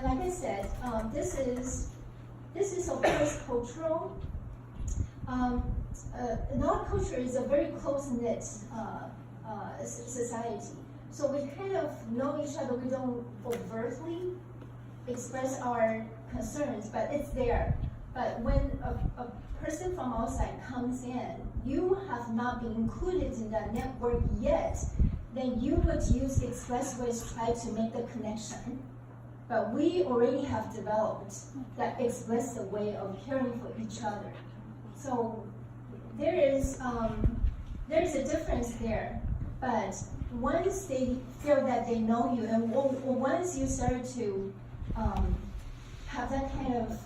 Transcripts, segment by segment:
And like I said, this is of course cultural. Our culture is a very close-knit society. So we kind of know each other. We don't overtly express our concerns, but it's there. But when a person from outside comes in, you have not been included in that network yet, then you would use expressways to try to make the connection. But we already have developed that expressive way of caring for each other. So there is a difference there. But once they feel that they know you, and once you start to have that kind of,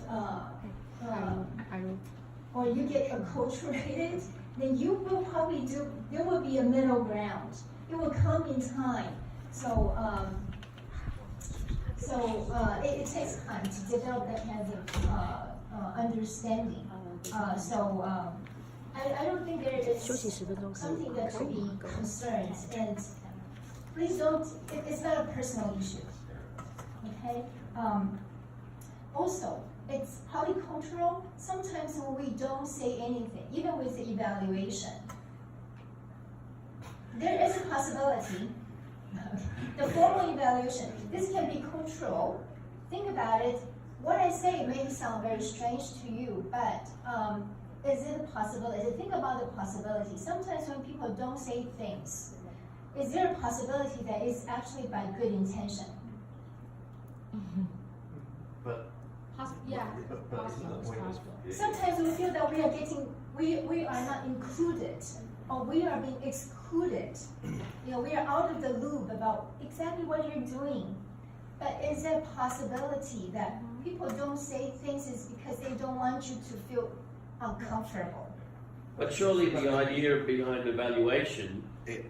or you get acculturated, then you will probably there will be a middle ground. It will come in time. So, it takes time to develop that kind of understanding. I don't think there is something that should be concerned. And please don't, it's not a personal issue. Okay? Also, it's polycultural. Sometimes when we don't say anything, even with the evaluation, there is a possibility. The formal evaluation, this can be cultural. Think about it. What I say may sound very strange to you, but is it a possibility? Think about the possibility. Sometimes when people don't say things, is there a possibility that it's actually by good intention? But sometimes we feel that we are not included, or we are being excluded. We are out of the loop about exactly what you're doing. But is there a possibility that people don't say things is because they don't want you to feel uncomfortable? But surely the idea behind evaluation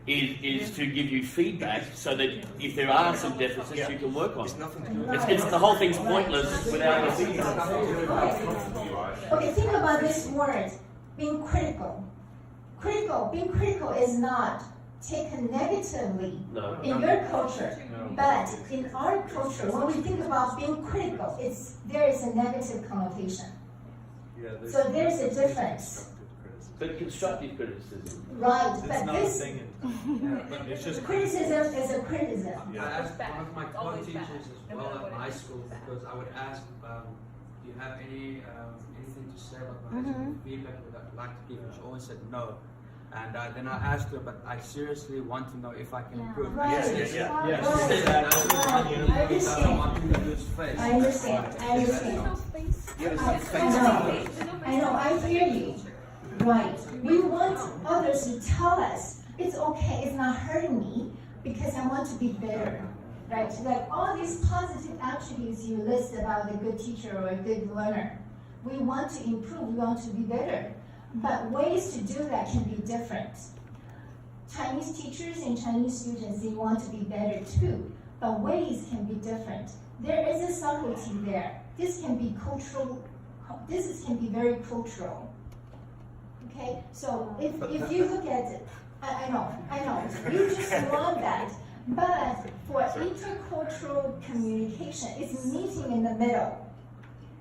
is to give you feedback so that if there are some deficits, you can work on it. It's the whole thing's pointless without the feedback. Okay, think about this word, being critical. Being critical is not taken negatively in your culture, but in our culture, when we think about being critical, there is a negative connotation. So there's a difference. But constructive criticism. Right, but this It's just criticism is a criticism. I asked one of my co-teachers as well at my school, because I would ask, do you have anything to say about feedback that I'd like to give? And she always said no. And then I asked her, but I seriously want to know if I can improve. Right. Yes. I understand. I know, I hear you. Right. We want others to tell us, it's okay, it's not hurting me, because I want to be better. Right? Like all these positive attributes you list about a good teacher or a good learner. We want to improve, we want to be better. But ways to do that can be different. Chinese teachers and Chinese students, they want to be better too, but ways can be different. There is a subtlety there. This can be cultural, can be very cultural. Okay, so if you look at it, I know, you just want that, but for intercultural communication, it's meeting in the middle.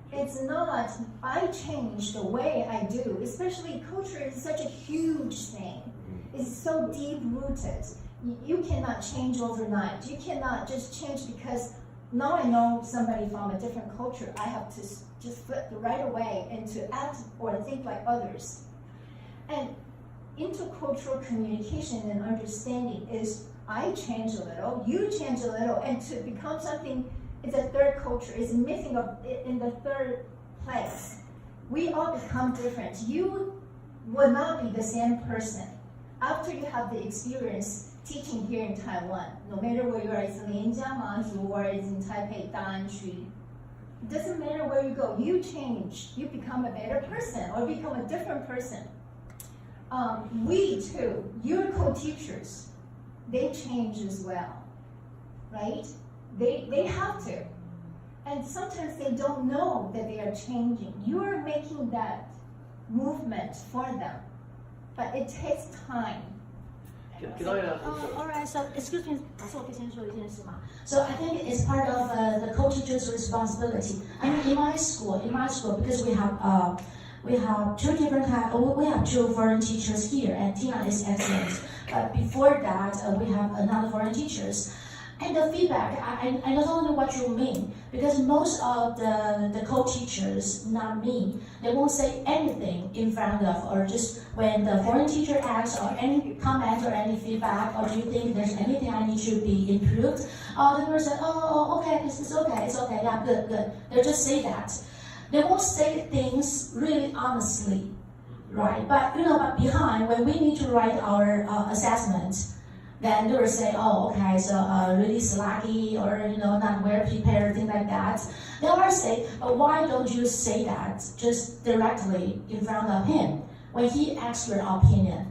It's not, I change the way I do, especially culture is such a huge thing. It's so deep-rooted. You cannot change overnight. You cannot just change because now I know somebody from a different culture. I have to just flip right away and to act or think like others. And intercultural communication and understanding is I change a little, you change a little, and to become something in the third culture is missing in the third place. We all become different. You will not be the same person after you have the experience teaching here in Taiwan. No matter where you are, it's in Lianjia, Manzhu, or it's in Taipei, Danshui. It doesn't matter where you go. You change. You become a better person or become a different person. We too, your co-teachers, they change as well, right? They have to. And sometimes they don't know that they are changing. You're making that movement for them, but it takes time. Can I ask? All right. So excuse me. So I think it's part of the co-teacher's responsibility. I mean, in my school, because we have two different we have two foreign teachers here, and Tina is excellent. But before that, we have another foreign teachers. And the feedback, I don't know what you mean, because most of the co-teachers, not me, they won't say anything in front of, or just when the foreign teacher asks, or any comment or any feedback, or do you think there's anything I need to be improved? The person, okay, it's okay, yeah, good. They'll just say that. They won't say things really honestly, right? But but behind, when we need to write our assessment, then they will say, okay, so really slacky, or not well prepared, things like that. They will say, why don't you say that just directly in front of him when he asks your opinion?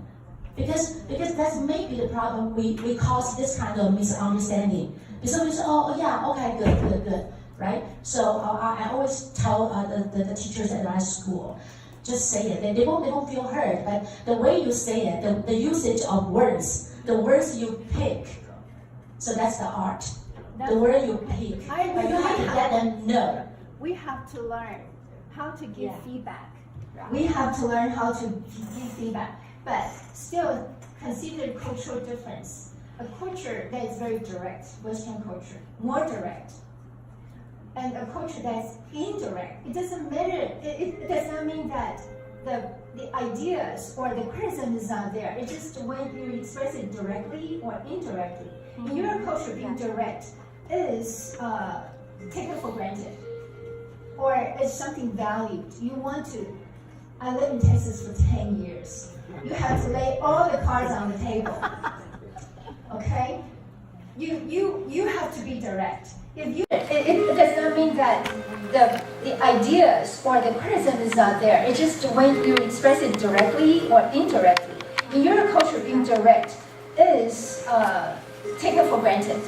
Because that's maybe the problem we cause this kind of misunderstanding. Because we say, yeah, okay, good, right? So I always tell the teachers at my school, just say it. They won't feel hurt, but the way you say it, the usage of words, the words you pick, so that's the art. The word you pick, but you have to let them know. We have to learn how to give feedback. We have to learn how to give feedback, but still consider cultural difference. A culture that is very direct, Western culture, more direct, and a culture that's indirect. It doesn't matter. It does not mean that the ideas or the criticism is not there. It's just when you express it directly or indirectly. In your culture, being direct is taken for granted, or it's something valued. You want to. I lived in Texas for 10 years. You have to lay all the cards on the table. Okay? You have to be direct. It does not mean that the ideas or the criticism is not there. It's just when you express it directly or indirectly. In your culture, being direct is taken for granted,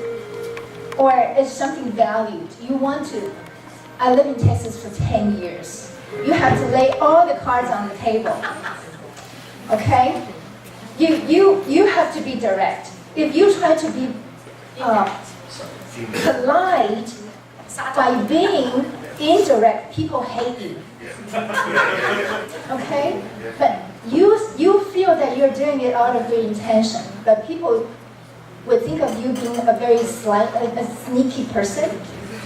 or it's something valued. You want to. I lived in Texas for 10 years. You have to lay all the cards on the table. Okay? You have to be direct. If you try to be polite by being indirect, people hate you. Okay? But you feel that you're doing it out of good intention, but people would think of you being a very a sneaky person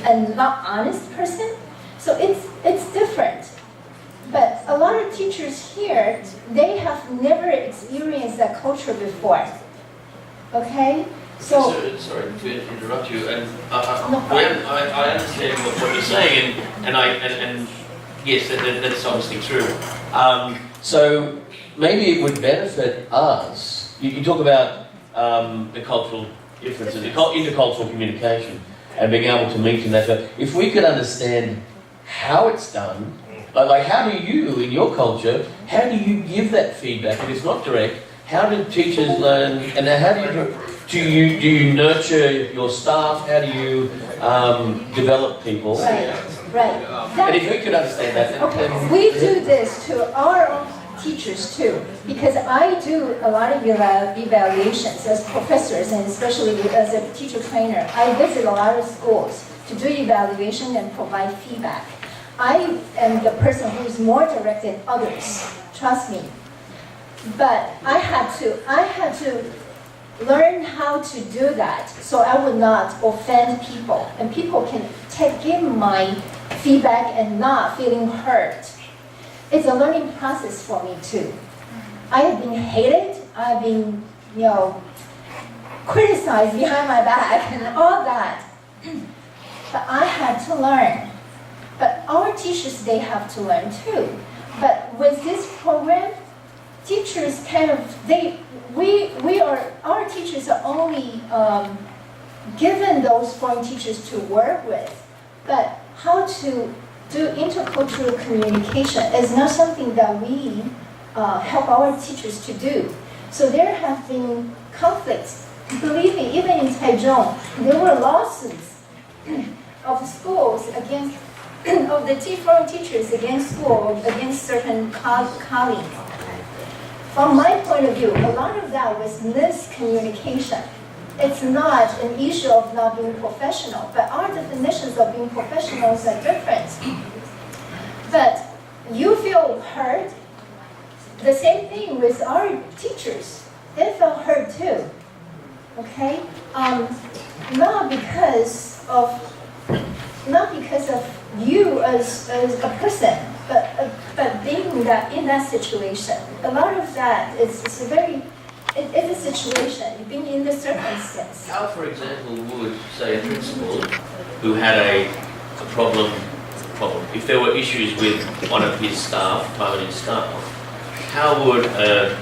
and not honest person. So it's different. But a lot of teachers here, they have never experienced that culture before. Okay? So, sorry to interrupt you, and I understand what you're saying, and yes, that's obviously true. So maybe it would benefit us. You talk about the cultural differences, intercultural communication, and being able to meet in that way. If we could understand how it's done, like how do you, in your culture, how do you give that feedback if it's not direct? How do teachers learn, and how do you nurture your staff? How do you develop people? Right. And if we could understand that. Okay, we do this to our own teachers too, because I do a lot of evaluations as professors, and especially as a teacher trainer. I visit a lot of schools to do evaluation and provide feedback. I am the person who is more direct than others, trust me. But I had to learn how to do that so I would not offend people, and people can give my feedback and not feeling hurt. It's a learning process for me too. I have been hated, I've been, criticized behind my back and all that. But I had to learn. But our teachers, they have to learn too. But with this program, teachers our teachers are only given those foreign teachers to work with. But how to do intercultural communication is not something that we help our teachers to do. So there have been conflicts. Believe me, even in Taichung, there were lawsuits of schools against, of the foreign teachers against school, against certain colleagues. from my point of view, a lot of that was miscommunication. It's not an issue of not being professional, but our definitions of being professionals are different. But you feel hurt. The same thing with our teachers. They felt hurt too. Okay? Not because of you as a person, but being in that situation. A lot of that is a very, it's a situation, being in the circumstance. How, for example, would, say, a principal who had a problem, if there were issues with one of his staff, permanent staff, how would a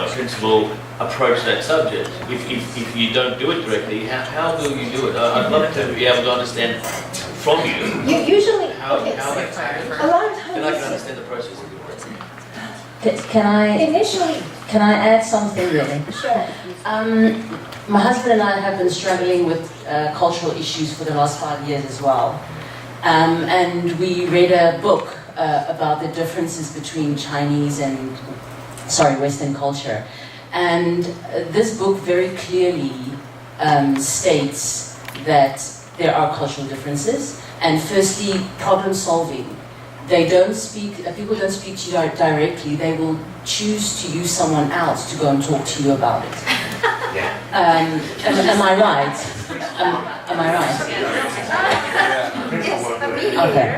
principal approach that subject? If you don't do it directly, how will you do it? I'd love to be able to understand from you. Usually, how okay, that's a lot of times. then I can understand the process. Can I add something really? Sure. My husband and I have been struggling with cultural issues for the last 5 years as well. And we read a book about the differences between Western culture. And this book very clearly states that there are cultural differences. And firstly, problem solving. People don't speak to you directly. They will choose to use someone else to go and talk to you about it. Am I right? Am I right? Okay.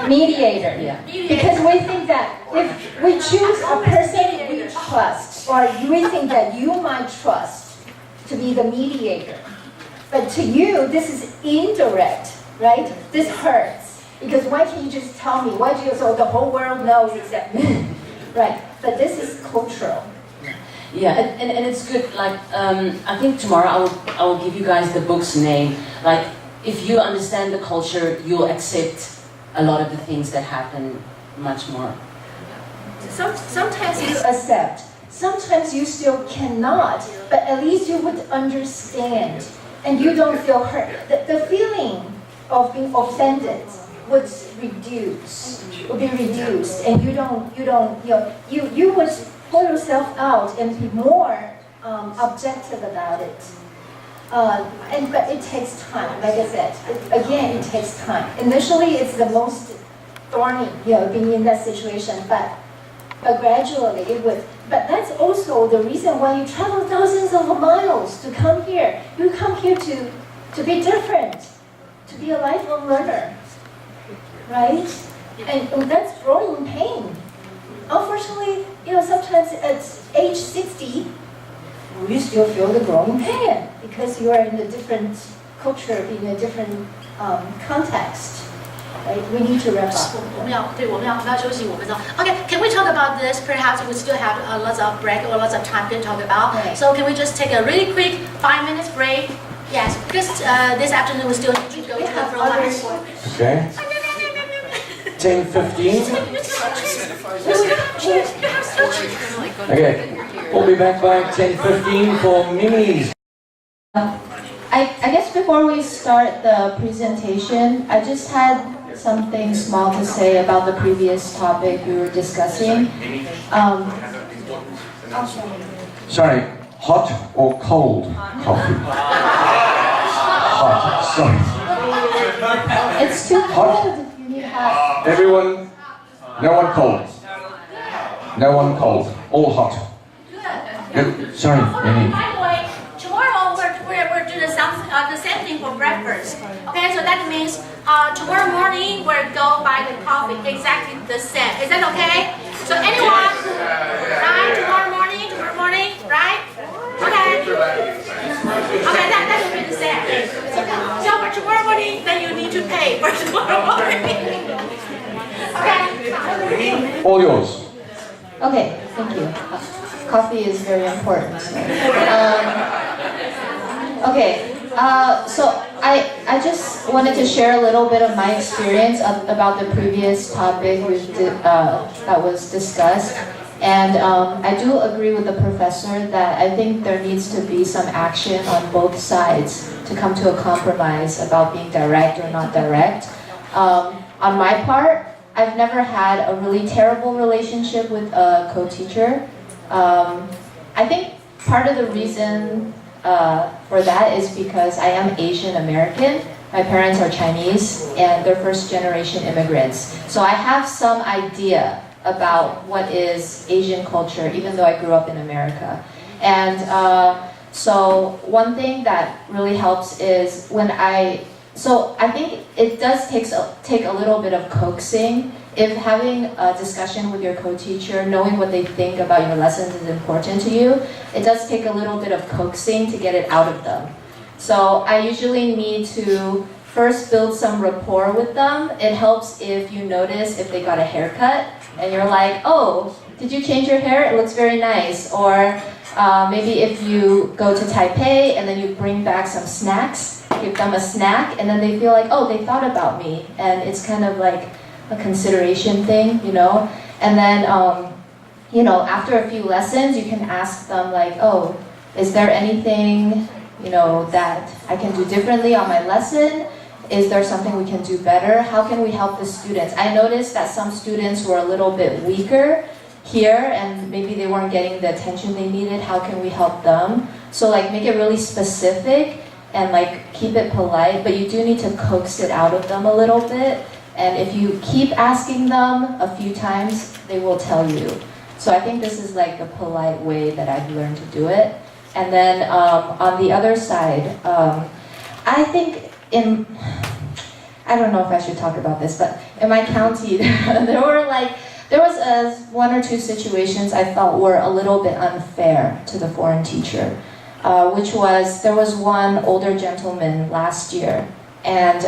Mediator. Yeah. Because we think that if we choose a person we trust, or we think that you might trust to be the mediator, but to you, this is indirect, right? This hurts. Because why can't you just tell me? Why do you, so the whole world knows except me? Right, but this is cultural. Yeah, and it's good, like, I think tomorrow I will give you guys the book's name. Like, if you understand the culture, you'll accept a lot of the things that happen much more. Sometimes you accept, sometimes you still cannot, but at least you would understand, and you don't feel hurt. The feeling of being offended would be reduced, and you would pull yourself out and be more objective about it. But it takes time, like I said. It takes time. Initially, it's the most thorny, being in that situation, but gradually it would. But that's also the reason why you travel thousands of miles to come here. You come here to be different, to be a lifelong learner, right? And that's growing pain. Unfortunately, sometimes at age 60, you still feel the growing pain because you are in a different culture, in a different context. Right? We need to wrap up. 我们要休息5分钟。Okay, can we talk about this? Perhaps we still have lots of break or lots of time to talk about. Right. So can we just take a really quick 5 minutes break? Yes, because this afternoon we still need to go to the program. Okay. 10:15. Okay. We'll be back by 10:15 for Mimi's. I guess before we start the presentation, I just had something small to say about the previous topic we were discussing. Sorry, hot or cold coffee? Hot, sorry. It's too Hot? cold. You need hot. Everyone, no one cold. No one cold. All hot. Good. Sorry, Mimi. By the way, tomorrow we're doing the same thing for breakfast. Okay, so that means tomorrow morning we'll go buy the coffee exactly the same. Is that okay? So anyone, right? Tomorrow morning, right? Okay. Okay, that will be the same. So for tomorrow morning, then you need to pay for tomorrow morning. Okay. All yours. Okay, thank you. Coffee is very important. So I just wanted to share a little bit of my experience about the previous topic that was discussed. And I do agree with the professor that I think there needs to be some action on both sides to come to a compromise about being direct or not direct. On my part, I've never had a really terrible relationship with a co-teacher. I think part of the reason for that is because I am Asian American. My parents are Chinese and they're first generation immigrants. So I have some idea about what is Asian culture, even though I grew up in America. And so one thing that really helps is when I think it does take a little bit of coaxing. If having a discussion with your co-teacher, knowing what they think about your lessons is important to you, it does take a little bit of coaxing to get it out of them. So I usually need to first build some rapport with them. It helps if you notice if they got a haircut and you're like, oh, did you change your hair? It looks very nice. Or maybe if you go to Taipei and then you bring back some snacks, give them a snack, and then they feel like, oh, they thought about me. And it's kind of like a consideration thing, you know? And then, you know, after a few lessons, you can ask them like, oh, is there anything, you know, that I can do differently on my lesson? Is there something we can do better? How can we help the students? I noticed that some students were a little bit weaker here and maybe they weren't getting the attention they needed. How can we help them? So like make it really specific and like keep it polite, but you do need to coax it out of them a little bit. And if you keep asking them a few times, they will tell you. So I think this is like a polite way that I've learned to do it. And then on the other side, I think I don't know if I should talk about this, but in my county, there was one or two situations I felt were a little bit unfair to the foreign teacher, which was, there was one older gentleman last year, and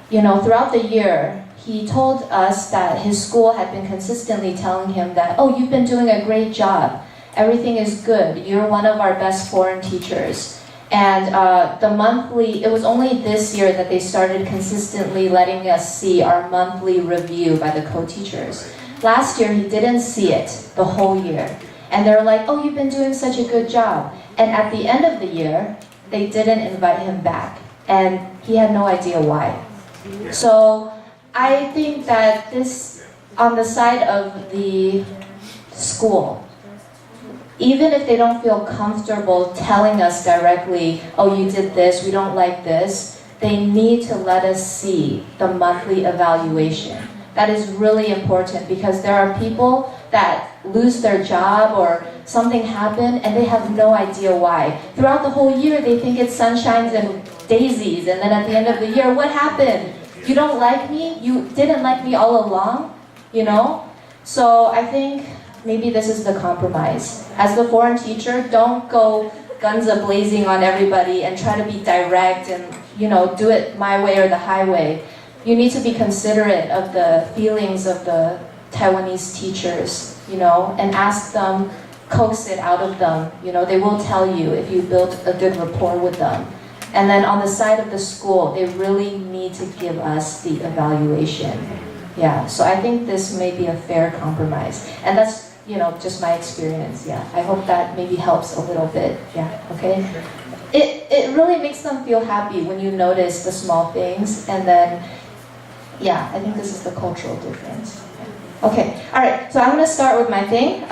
you know, throughout the year, he told us that his school had been consistently telling him that, oh, you've been doing a great job, everything is good, you're one of our best foreign teachers. And it was only this year that they started consistently letting us see our monthly review by the co-teachers. Last year, he didn't see it the whole year. And they're like, oh, you've been doing such a good job. And at the end of the year, they didn't invite him back. And he had no idea why. So I think that this, on the side of the school, even if they don't feel comfortable telling us directly, oh, you did this, we don't like this, they need to let us see the monthly evaluation. That is really important because there are people that lose their job or something happened and they have no idea why. Throughout the whole year, they think it's sunshines and daisies, and then at the end of the year, what happened? You don't like me? You didn't like me all along? You know? So I think maybe this is the compromise. As the foreign teacher, don't go guns a-blazing on everybody and try to be direct and, you know, do it my way or the highway. You need to be considerate of the feelings of the Taiwanese teachers, you know, and ask them, coax it out of them. You know, they will tell you if you build a good rapport with them. And then on the side of the school, they really need to give us the evaluation. Yeah, so I think this may be a fair compromise. And that's, you know, just my experience, yeah. I hope that maybe helps a little bit, yeah, okay? It really makes them feel happy when you notice the small things, and then, yeah, I think this is the cultural difference. Okay, all right, so I'm gonna start with my thing.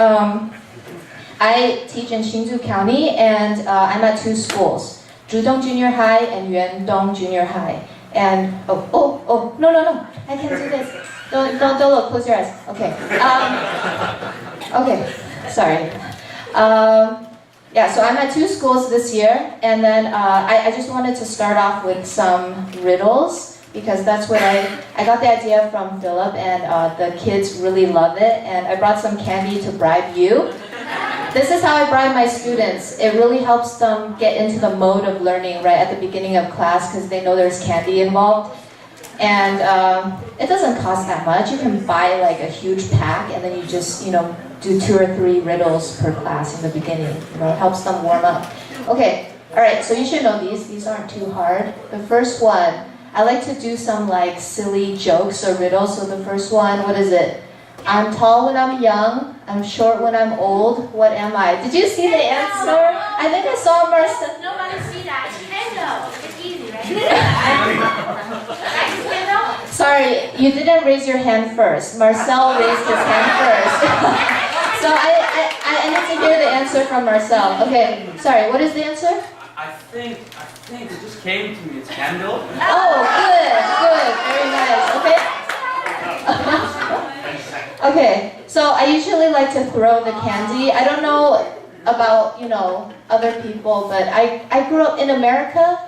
I teach in Hsinchu County, and I'm at two schools, Zhudong Junior High and Yuandong Junior High. And, no, I can't do this. Don't look, close your eyes. Okay. Okay, sorry. Yeah, so I'm at two schools this year, and then I just wanted to start off with some riddles, because that's what I got the idea from Philip, and the kids really love it, and I brought some candy to bribe you. This is how I bribe my students. It really helps them get into the mode of learning right at the beginning of class, because they know there's candy involved. And it doesn't cost that much. You can buy like a huge pack, and then you just, you know, do 2 or 3 riddles per class in the beginning. You know, it helps them warm up. Okay, all right, so you should know these. These aren't too hard. The first one, I like to do some like silly jokes or riddles. So the first one, what is it? I'm tall when I'm young, I'm short when I'm old, what am I? Did you see the answer? I think I saw Marcel. Nobody see that. Candle. It's easy, right? Candle? Sorry, you didn't raise your hand first. Marcel raised his hand first. So I I need to hear the answer from Marcel. Okay, sorry, what is the answer? I think it just came to me. It's candle. Oh, good, very nice. Okay. Okay, so I usually like to throw the candy. I don't know about, other people, but I grew up in America.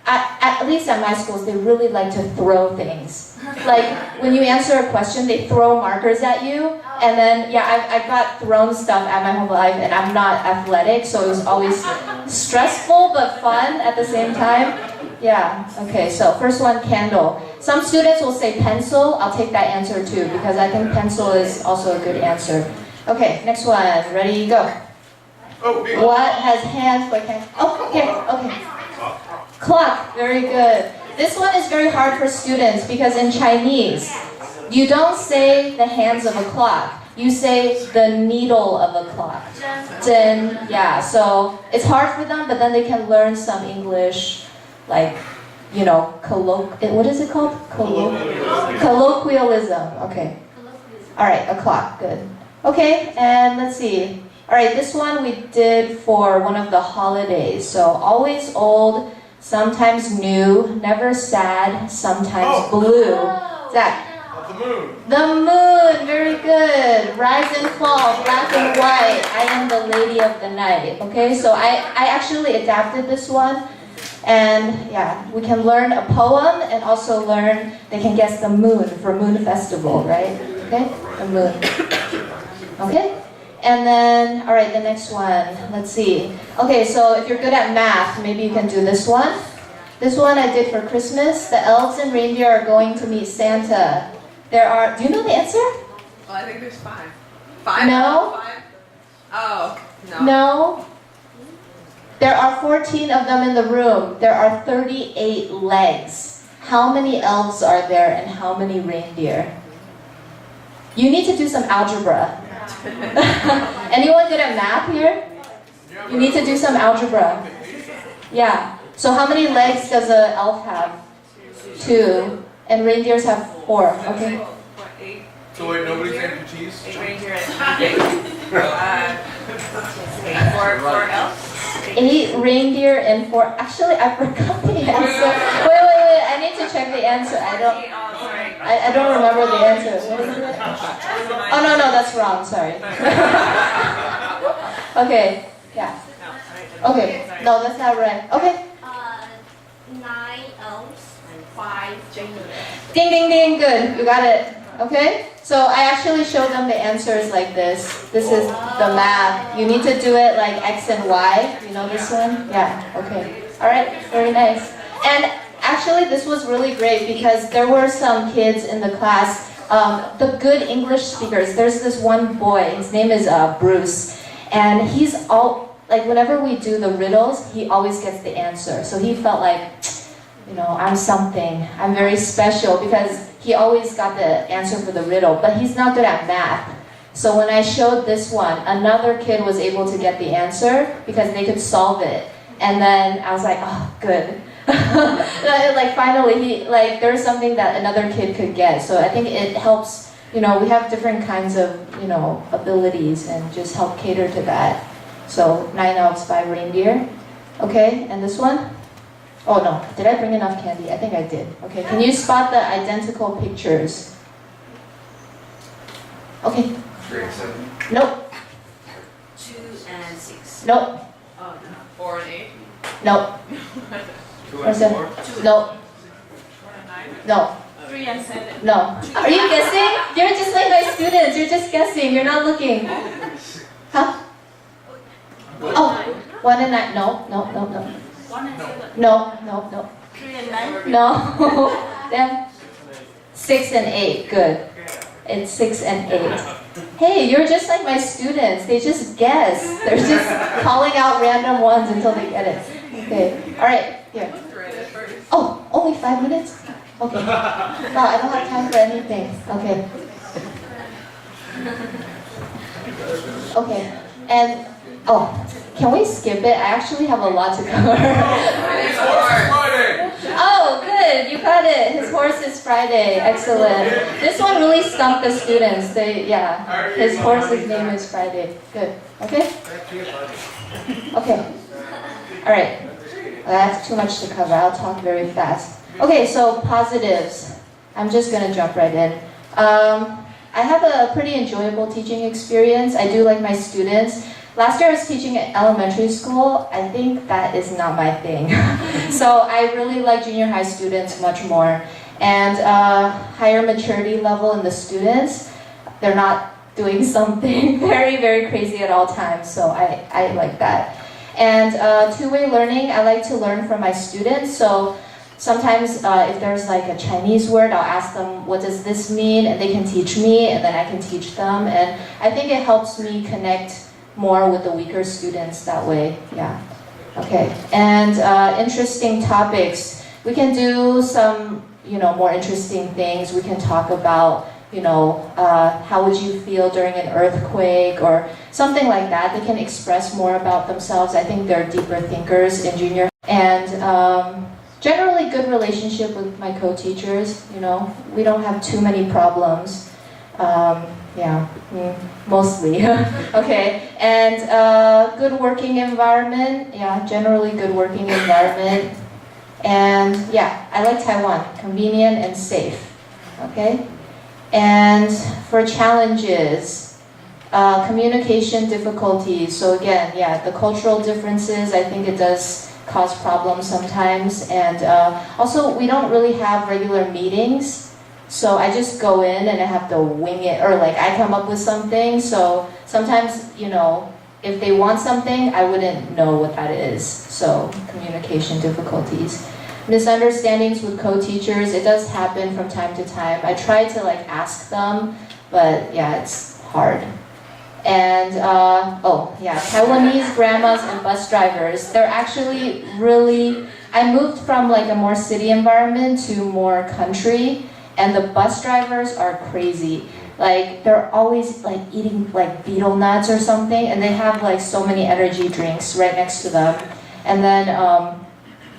At least at my schools, they really like to throw things. Like, when you answer a question, they throw markers at you. And then, I got thrown stuff at my whole life, and I'm not athletic, so it was always stressful but fun at the same time. Yeah, okay, so first one, candle. Some students will say pencil. I'll take that answer too, because I think pencil is also a good answer. Okay, next one. Ready, go. What has hands like hands? Oh, okay. Clock, very good. This one is very hard for students because in Chinese, you don't say the hands of a clock. You say the needle of a clock. Zhen, yeah, so it's hard for them, but then they can learn some English, like, what is it called? Colloquialism, okay. All right, a clock, good. Okay, and let's see. All right, this one we did for one of the holidays. So always old, sometimes new, never sad, sometimes blue. Zach. The moon. The moon, very good. Rise and fall, black and white. I am the lady of the night. Okay, so I actually adapted this one. And we can learn a poem and also they can guess the moon for Moon Festival, right? Okay, the moon. Okay, and then, all right, the next one, let's see. Okay, so if you're good at math, maybe you can do this one. This one I did for Christmas. The elves and reindeer are going to meet Santa. Do you know the answer? Well, I think there's 5. 5? No. 5? Oh, no. No. There are 14 of them in the room. There are 38 legs. How many elves are there and how many reindeer? You need to do some algebra. Anyone good at math here? You need to do some algebra. Yeah. So how many legs does an elf have? 2. And reindeers have 4. Okay. 8. So wait, nobody's named cheese? 8 reindeer and 4 elves. 8 reindeer and 4. Actually, I forgot the answer. Wait. I need to check the answer. I don't remember the answer. What is it? Oh no, that's wrong. Sorry. Okay. Yeah. Okay. No, that's not right. Okay. 9 elves, 5 reindeer. Ding, ding, ding. Good. You got it. Okay. So I actually showed them the answers like this. This is the math. You need to do it like X and Y. You know this one? Yeah. Okay. All right. Very nice. And actually, this was really great because there were some kids in the class, the good English speakers. There's this one boy. His name is Bruce, and he's whenever we do the riddles, he always gets the answer. So he felt like, I'm something. I'm very special because he always got the answer for the riddle, but he's not good at math. So when I showed this one, another kid was able to get the answer because they could solve it. And then I was like, oh, good. Finally, there's something that another kid could get. So I think it helps, we have different kinds of, abilities and just help cater to that. So 9 elves, 5 reindeer. Okay, and this one? Oh no, did I bring enough candy? I think I did. Okay, can you spot the identical pictures? Okay. 3 and 7. Nope. 2 and 6. Nope. Oh, no. 4 and 8. Nope. 2 and 4. Nope. 4 and 9. No. 3 and 7. No. Are you guessing? You're just like my students. You're just guessing. You're not looking. Huh? Oh, 1 and 9. No. 1 and 7. No. 3 and 9. No. Then 6 and 8. Good. It's 6 and 8. Hey, you're just like my students. They just guess. They're just calling out random ones until they get it. Okay. All right. Here. Oh, only 5 minutes? Okay. Wow, I don't have time for anything. Okay. Okay. And, can we skip it? I actually have a lot to cover. Friday! Oh, good. You got it. His horse is Friday. Excellent. This one really stumped the students. His horse's name is Friday. Good. Okay? Okay. All right. That's too much to cover. I'll talk very fast. Okay, so positives. I'm just going to jump right in. I have a pretty enjoyable teaching experience. I do like my students. Last year I was teaching at elementary school. I think that is not my thing. So I really like junior high students much more. And higher maturity level in the students, they're not doing something very, very crazy at all times. So I like that. And two-way learning, I like to learn from my students. So sometimes if there's like a Chinese word, I'll ask them, what does this mean? And they can teach me, and then I can teach them. And I think it helps me connect more with the weaker students that way. Yeah. Okay. And interesting topics. We can do some, more interesting things. We can talk about, how would you feel during an earthquake or something like that. They can express more about themselves. I think they're deeper thinkers in junior. And generally good relationship with my co-teachers. We don't have too many problems. Mostly. Okay, and good working environment. Yeah, generally good working environment. And I like Taiwan, convenient and safe. Okay, and for challenges, communication difficulties. So again, the cultural differences, I think it does cause problems sometimes. And also, we don't really have regular meetings. So I just go in and I have to wing it, or like I come up with something. So sometimes, if they want something, I wouldn't know what that is. So communication difficulties. Misunderstandings with co-teachers, it does happen from time to time. I try to ask them, but it's hard. And Taiwanese grandmas and bus drivers, they're actually really, I moved from a more city environment to more country. And the bus drivers are crazy. They're always eating betel nuts or something, and they have so many energy drinks right next to them. And then,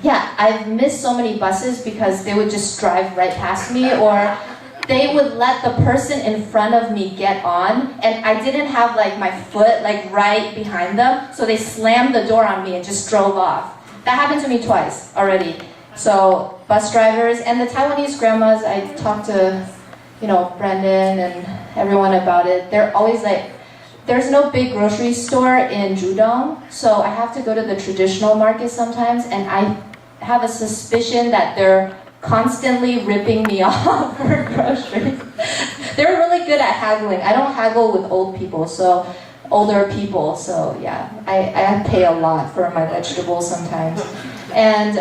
I've missed so many buses because they would just drive right past me, or they would let the person in front of me get on, and I didn't have my foot right behind them, so they slammed the door on me and just drove off. That happened to me twice already. So bus drivers and the Taiwanese grandmas, I talked to, Brendan and everyone about it. They're always there's no big grocery store in Judong, so I have to go to the traditional market sometimes, and I have a suspicion that they're constantly ripping me off for groceries. They're really good at haggling. I don't haggle with older people, so I pay a lot for my vegetables sometimes. And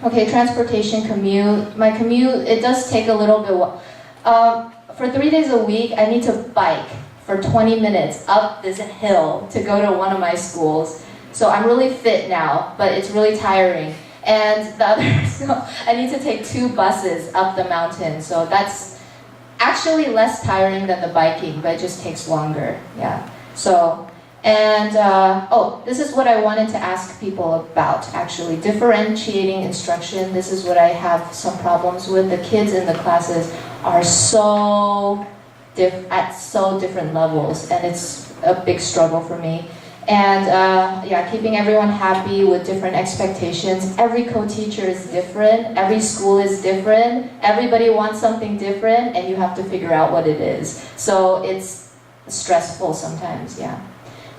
okay, transportation, commute. My commute, it does take a little bit. For 3 days a week, I need to bike for 20 minutes up this hill to go to one of my schools. So I'm really fit now, but it's really tiring. And the other, so I need to take 2 buses up the mountain. So that's actually less tiring than the biking, but it just takes longer. Yeah. So. And, this is what I wanted to ask people about, actually. Differentiating instruction, this is what I have some problems with. The kids in the classes are at so different levels, and it's a big struggle for me. And, keeping everyone happy with different expectations. Every co-teacher is different. Every school is different. Everybody wants something different, and you have to figure out what it is. So it's stressful sometimes,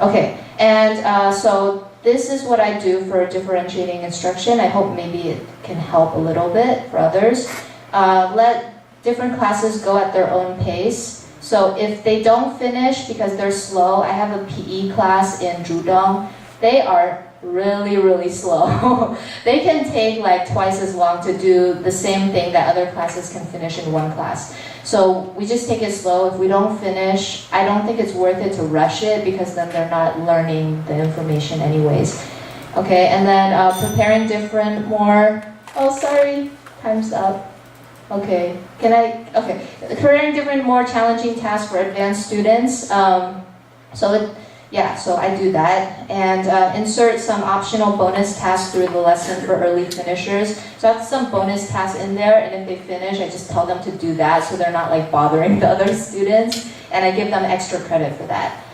Okay, and so this is what I do for differentiating instruction. I hope maybe it can help a little bit for others. Let different classes go at their own pace. So if they don't finish because they're slow, I have a PE class in Judong. They are really, really slow. They can take twice as long to do the same thing that other classes can finish in one class. So we just take it slow. If we don't finish, I don't think it's worth it to rush it, because then they're not learning the information anyways. Okay, and then preparing different more, time's up. Okay, preparing different more challenging tasks for advanced students. So yeah, so I do that. And insert some optional bonus tasks through the lesson for early finishers. So I have some bonus tasks in there, and if they finish, I just tell them to do that so they're not like bothering the other students, and I give them extra credit for that.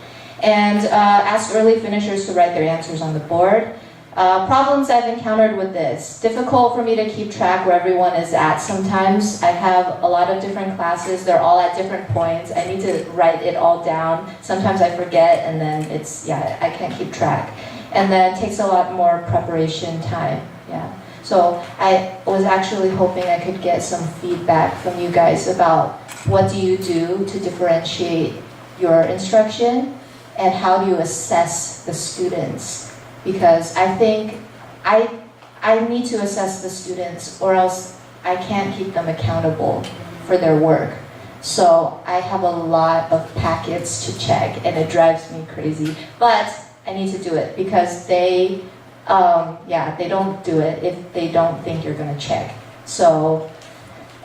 And ask early finishers to write their answers on the board. Problems I've encountered with this. Difficult for me to keep track where everyone is at sometimes. I have a lot of different classes. They're all at different points. I need to write it all down. Sometimes I forget and then I can't keep track. And then it takes a lot more preparation time. Yeah. So I was actually hoping I could get some feedback from you guys about what do you do to differentiate your instruction and how do you assess the students? Because I think I need to assess the students or else I can't keep them accountable for their work. So I have a lot of packets to check and it drives me crazy. But I need to do it because they don't do it if they don't think you're gonna check. So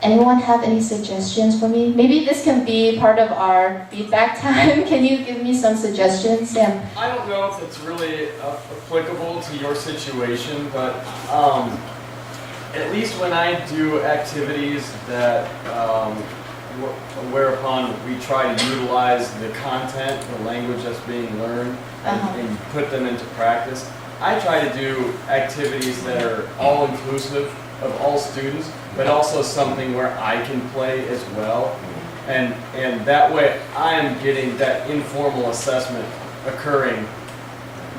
anyone have any suggestions for me? Maybe this can be part of our feedback time. Can you give me some suggestions, Sam? I don't know if it's really applicable to your situation, but at least when I do activities that whereupon we try to utilize the content, the language that's being learned, and put them into practice, I try to do activities that are all-inclusive of all students, but also something where I can play as well. And that way I am getting that informal assessment occurring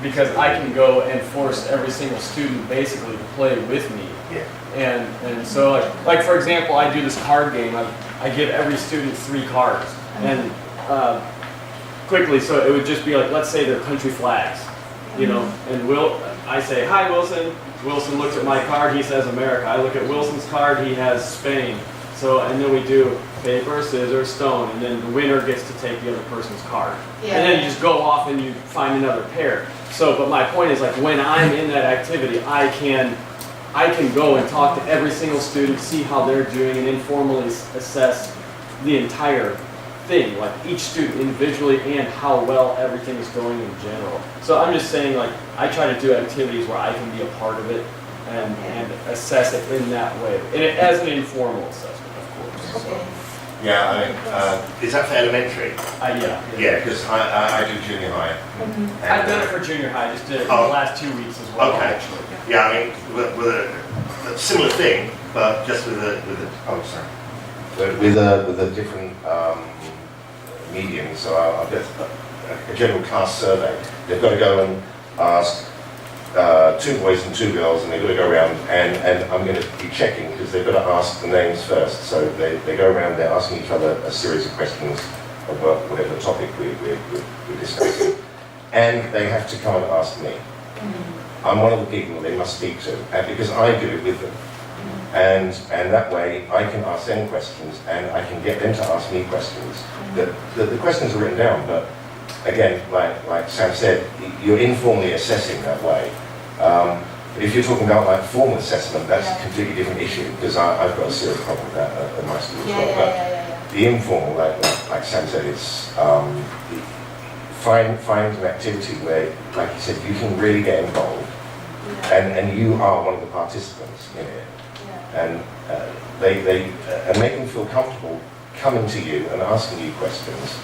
because I can go and force every single student basically to play with me. Yeah. And so like for example, I do this card game. I give every student 3 cards. And quickly, so it would just be like, let's say they're country flags, you know, and I say, hi Wilson. Wilson looks at my card, he says America. I look at Wilson's card, he has Spain. So, and then we do paper, scissors, stone, and then the winner gets to take the other person's card. Yeah. And then you just go off and you find another pair. So, but my point is like when I'm in that activity, I can go and talk to every single student, see how they're doing, and informally assess the entire thing, like each student individually and how well everything is going in general. So I'm just saying, like, I try to do activities where I can be a part of it and assess it in that way, and as an informal assessment, of course. So. Yeah, I mean, is that for elementary? Yeah. Yeah, because I do junior high. I've done it for junior high, just did it for the last 2 weeks as well. Okay. Actually. Yeah, I mean, with a similar thing, but just with a different medium. So I'll get a general class survey. They've got to go and ask 2 boys and 2 girls, and they've got to go around, and I'm going to be checking because they've got to ask the names first. So they go around, they're asking each other a series of questions about whatever topic we're discussing, and they have to come and ask me. I'm one of the people they must speak to, and because I do it with them. And that way I can ask them questions and I can get them to ask me questions. The questions are written down, but again, like Sam said, you're informally assessing that way. If you're talking about like formal assessment, that's a completely different issue because I've got a serious problem with that at my school as well. But the informal, like Sam said, is find an activity where, like you said, you can really get involved and you are one of the participants in it. And and make them feel comfortable coming to you and asking you questions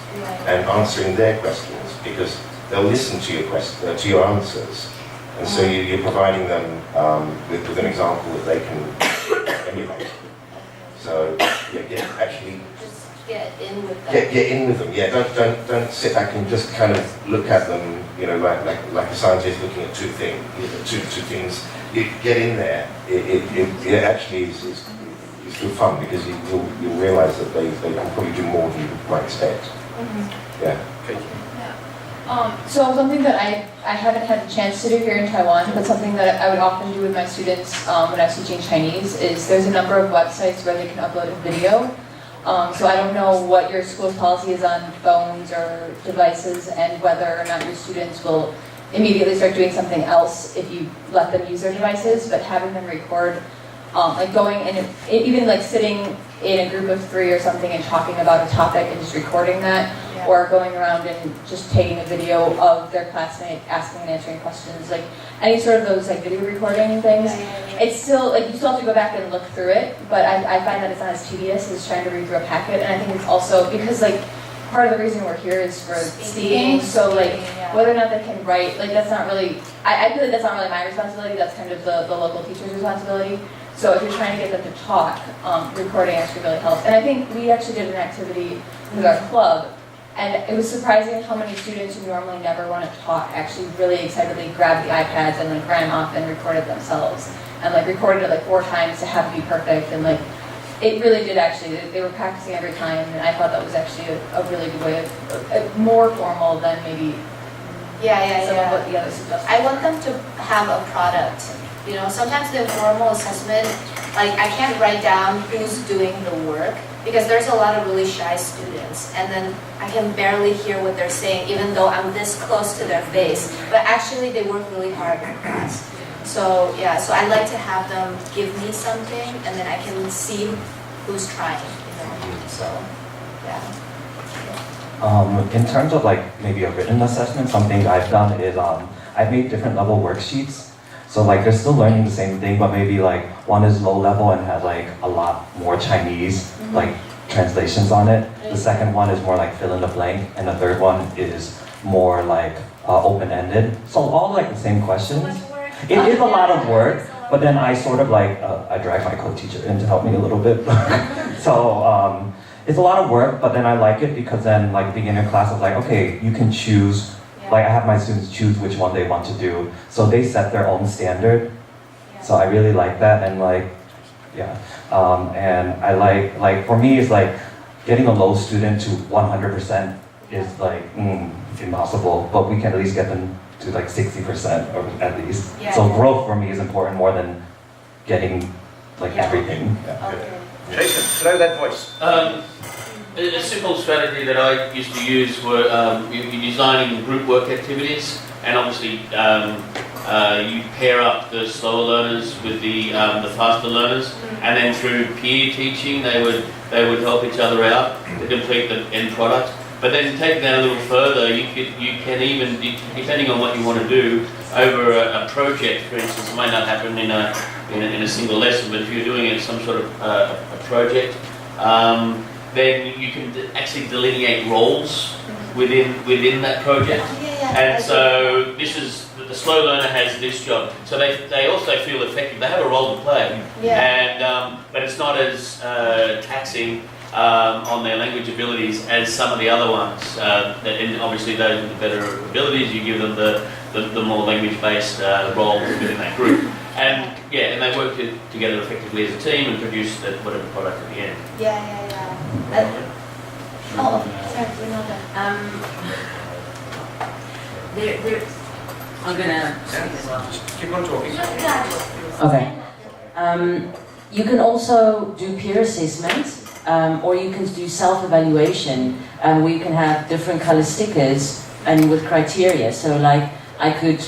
and answering their questions because they'll listen to your to your answers, and so you're providing them with an example that they can emulate. So actually get in with them. Get in with them. Yeah, don't sit back and just kind of look at them, you know, like a scientist looking at two things. You get in there. It actually is good fun because you'll realise that they can probably do more than you might expect. Yeah. So something that I haven't had a chance to do here in Taiwan, but something that I would often do with my students when I was teaching Chinese is there's a number of websites where they can upload a video. So I don't know what your school's policy is on phones or devices and whether or not your students will immediately start doing something else if you let them use their devices, but having them record, like going and even like sitting in a group of 3 or something and talking about a topic and just recording that or going around and just taking a video of their classmate asking and answering questions, like any sort of those like video recording things. It's still, like you still have to go back and look through it, but I find that it's not as tedious as trying to read through a packet, and I think it's also because like part of the reason we're here is for speaking, so like whether or not they can write, like that's not really, I feel like that's not really my responsibility, that's kind of the local teacher's responsibility. So if you're trying to get them to talk, recording actually really helps. And I think we actually did an activity with our club, and it was surprising how many students who normally never want to talk actually really excitedly grabbed the iPads and like ran off and recorded themselves. And like recorded it like 4 times to have it be perfect, and like it really did actually, they were practicing every time, and I thought that was actually a really good way of, more formal than maybe some of what the others suggested. I want them to have a product. You know, sometimes the informal assessment, like I can't write down who's doing the work because there's a lot of really shy students, and then I can barely hear what they're saying even though I'm this close to their face, but actually they work really hard in class. So yeah, so I like to have them give me something and then I can see who's trying, you know, so yeah. In terms of like maybe a written assessment, something I've done is I've made different level worksheets. So like they're still learning the same thing, but maybe like one is low level and has like a lot more Chinese like translations on it. The second one is more like fill in the blank, and the third one is more like open-ended. So all like the same questions. It is a lot of work, but then I sort of like I drag my co-teacher in to help me a little bit. So it's a lot of work, but then I like it because then like beginner class is like, okay, you can choose. Like I have my students choose which one they want to do, so they set their own standard. So I really like that, and like, yeah, and I like for me it's like getting a low student to 100% is like impossible, but we can at least get them to like 60% or at least. So growth for me is important more than getting like everything. Jason, throw that voice. A simple strategy that I used to use were you're designing group work activities, and obviously you pair up the slower learners with the faster learners, and then through peer teaching they would help each other out to complete the end product. But then take that a little further, you can even, depending on what you want to do, over a project, for instance, it might not happen in a single lesson, but if you're doing it some sort of a project. Then you can actually delineate roles within that project. And so this is, the slow learner has this job. So they also feel effective. They have a role to play. And, but it's not as taxing on their language abilities as some of the other ones. And obviously those with the better abilities, you give them the more language-based roles within that group. And yeah, and they work together effectively as a team and produce whatever product at the end. Oh, sorry, we're not done. I'm gonna speak as well. Keep on talking. Okay. You can also do peer assessment, or you can do self-evaluation, where you can have different color stickers and with criteria. So like I could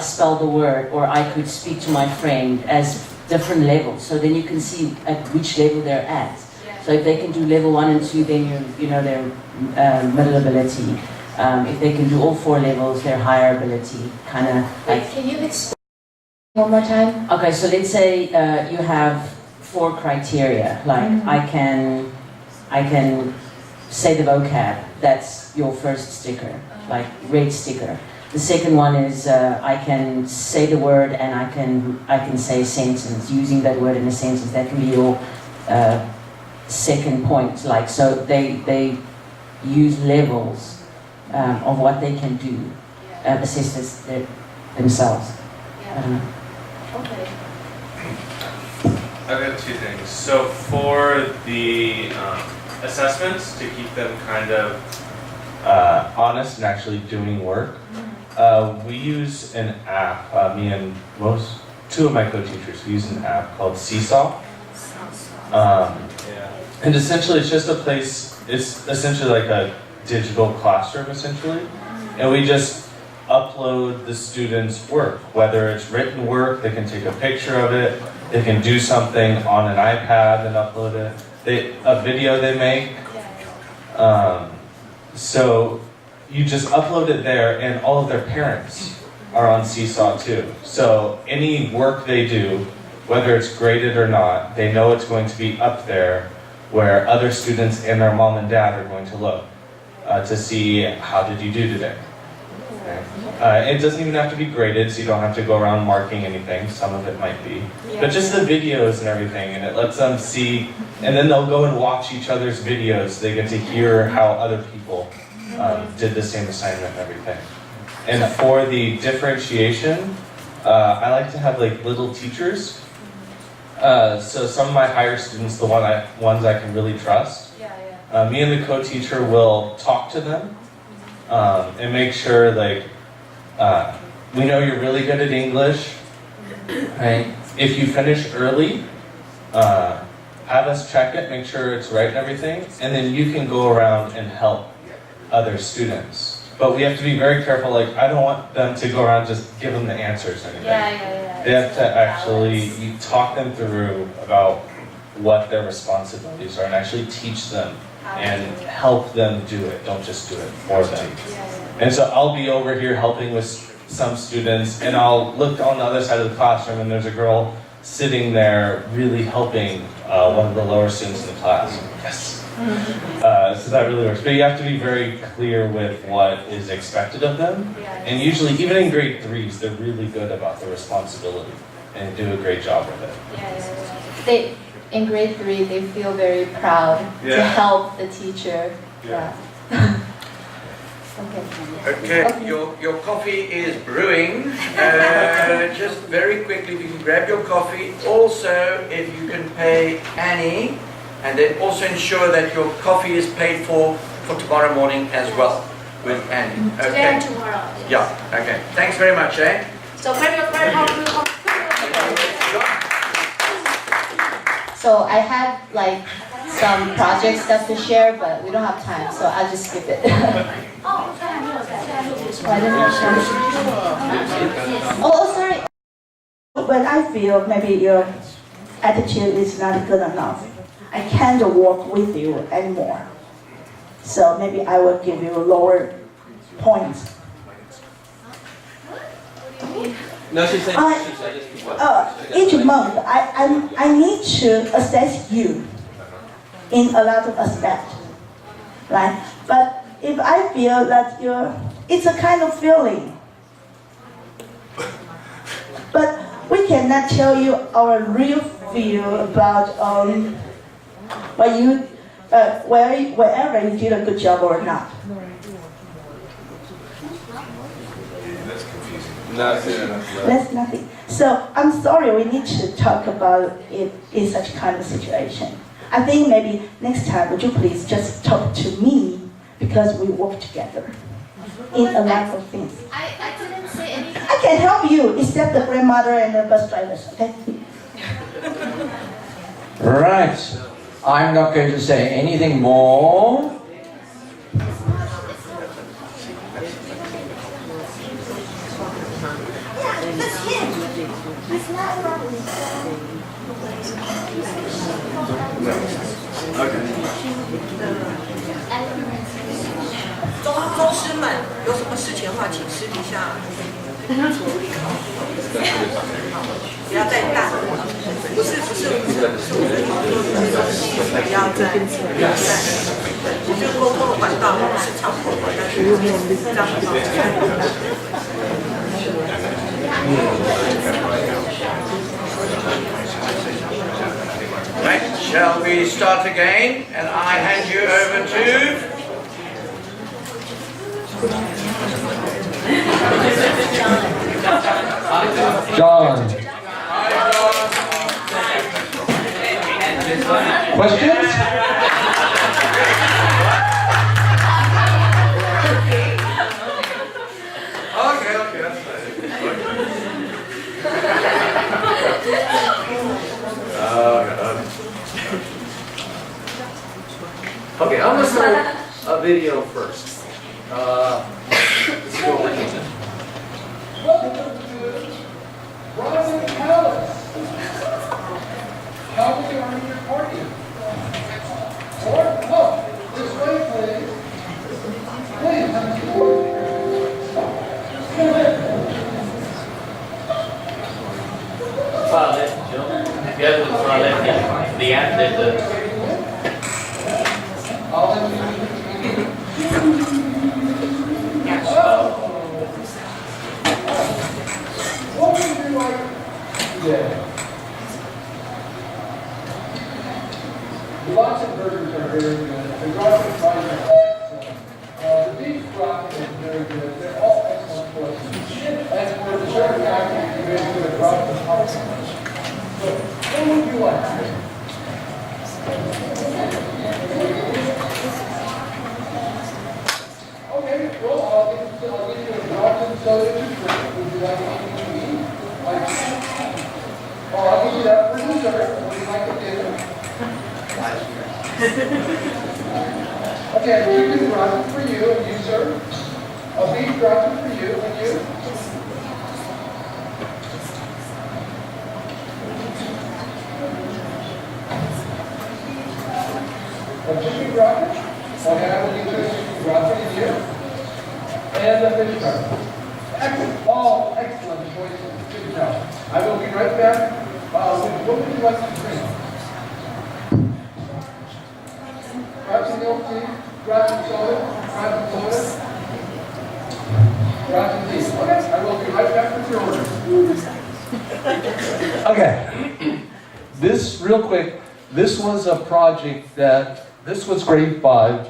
spell the word, or I could speak to my friend as different levels. So then you can see at which level they're at. So if they can do level 1 and 2, then you know their middle ability. If they can do all 4 levels, their higher ability. Kind of like. Can you explain one more time? Okay, so let's say you have 4 criteria. Like I can say the vocab. That's your first sticker, like red sticker. The second one is I can say the word and I can say a sentence using that word in a sentence. That can be your second point. Like so, they use levels of what they can do, assess themselves. Okay. I've got 2 things. So for the assessments, to keep them kind of honest and actually doing work, we use an app, me and 2 of my co-teachers, we use an app called Seesaw. And essentially it's just a place, it's essentially like a digital classroom essentially. And we just upload the students' work, whether it's written work, they can take a picture of it, they can do something on an iPad and upload it, a video they make. So you just upload it there, and all of their parents are on Seesaw too. So any work they do, whether it's graded or not, they know it's going to be up there where other students and their mom and dad are going to look to see how did you do today. Okay. It doesn't even have to be graded, so you don't have to go around marking anything. Some of it might be. But just the videos and everything, and it lets them see, and then they'll go and watch each other's videos. They get to hear how other people did the same assignment and everything. And for the differentiation, I like to have like little teachers. So some of my higher students, the ones I can really trust, me and the co-teacher will talk to them and make sure like we know you're really good at English, right? If you finish early, have us check it, make sure it's right and everything, and then you can go around and help other students. But we have to be very careful, like I don't want them to go around just give them the answers or anything. They have to actually, you talk them through about what their responsibilities are and actually teach them and help them do it. Don't just do it for them. And so I'll be over here helping with some students, and I'll look on the other side of the classroom and there's a girl sitting there really helping one of the lower students in the class. Yes. So that really works. But you have to be very clear with what is expected of them. And usually, even in grade 3s, they're really good about the responsibility and do a great job with it. In grade 3, they feel very proud to help the teacher. Okay, your coffee is brewing. Just very quickly, if you can grab your coffee. Also, if you can pay Annie, and then also ensure that your coffee is paid for tomorrow morning as well with Annie. Okay. Today and tomorrow. Yeah. Okay. Thanks very much, eh? So grab your coffee. So I had like some project stuff to share, but we don't have time, so I'll just skip it. Oh, sorry. When I feel maybe your attitude is not good enough, I can't work with you anymore. So maybe I will give you lower points. No, she said each month, I need to assess you in a lot of aspects, right? But if I feel that it's a kind of feeling, but we cannot tell you our real feel about what you, wherever you did a good job or not. That's nothing. So I'm sorry, we need to talk about it in such kind of situation. I think maybe next time, would you please just talk to me, because we work together in a lot of things. I didn't say anything. I can help you, except the grandmother and the bus drivers, okay? Right. I'm not going to say anything more. Okay. 宗师们有什么事情的话，请私底下处理好，不要再大，不是我的意思，不要再，我觉得沟通的管道是常口的，但是这样子。Right, shall we start again? And I hand you over to John. Questions? Okay, that's fine. Okay, I'm gonna start a video first. Let's see what we're doing. Welcome to Rising Palace. How are you on your party? Or, look, this way, please. burgers are very good. The gratin fries are excellent. The beef gratin is very good. They're all excellent choices. And for dessert package, you go to the gratin popcorn. So, what would you like? Okay, well, I'll give you a gratin soda to drink. Would you like anything to eat? Or I'll give you that for dessert. Would you like a dinner? Okay, chicken gratin for you, and you, sir. A beef gratin for you, and you. A chicken gratin. Okay, I will give you a chicken gratin, and you. And a fish gratin. Excellent. All excellent choices. Good job. I will be right back. What would you like to drink? Gratin milk tea, gratin soda, gratin tea. Okay, I will be right back with your order. Okay. This, real quick, this was a project that, this was grade 5.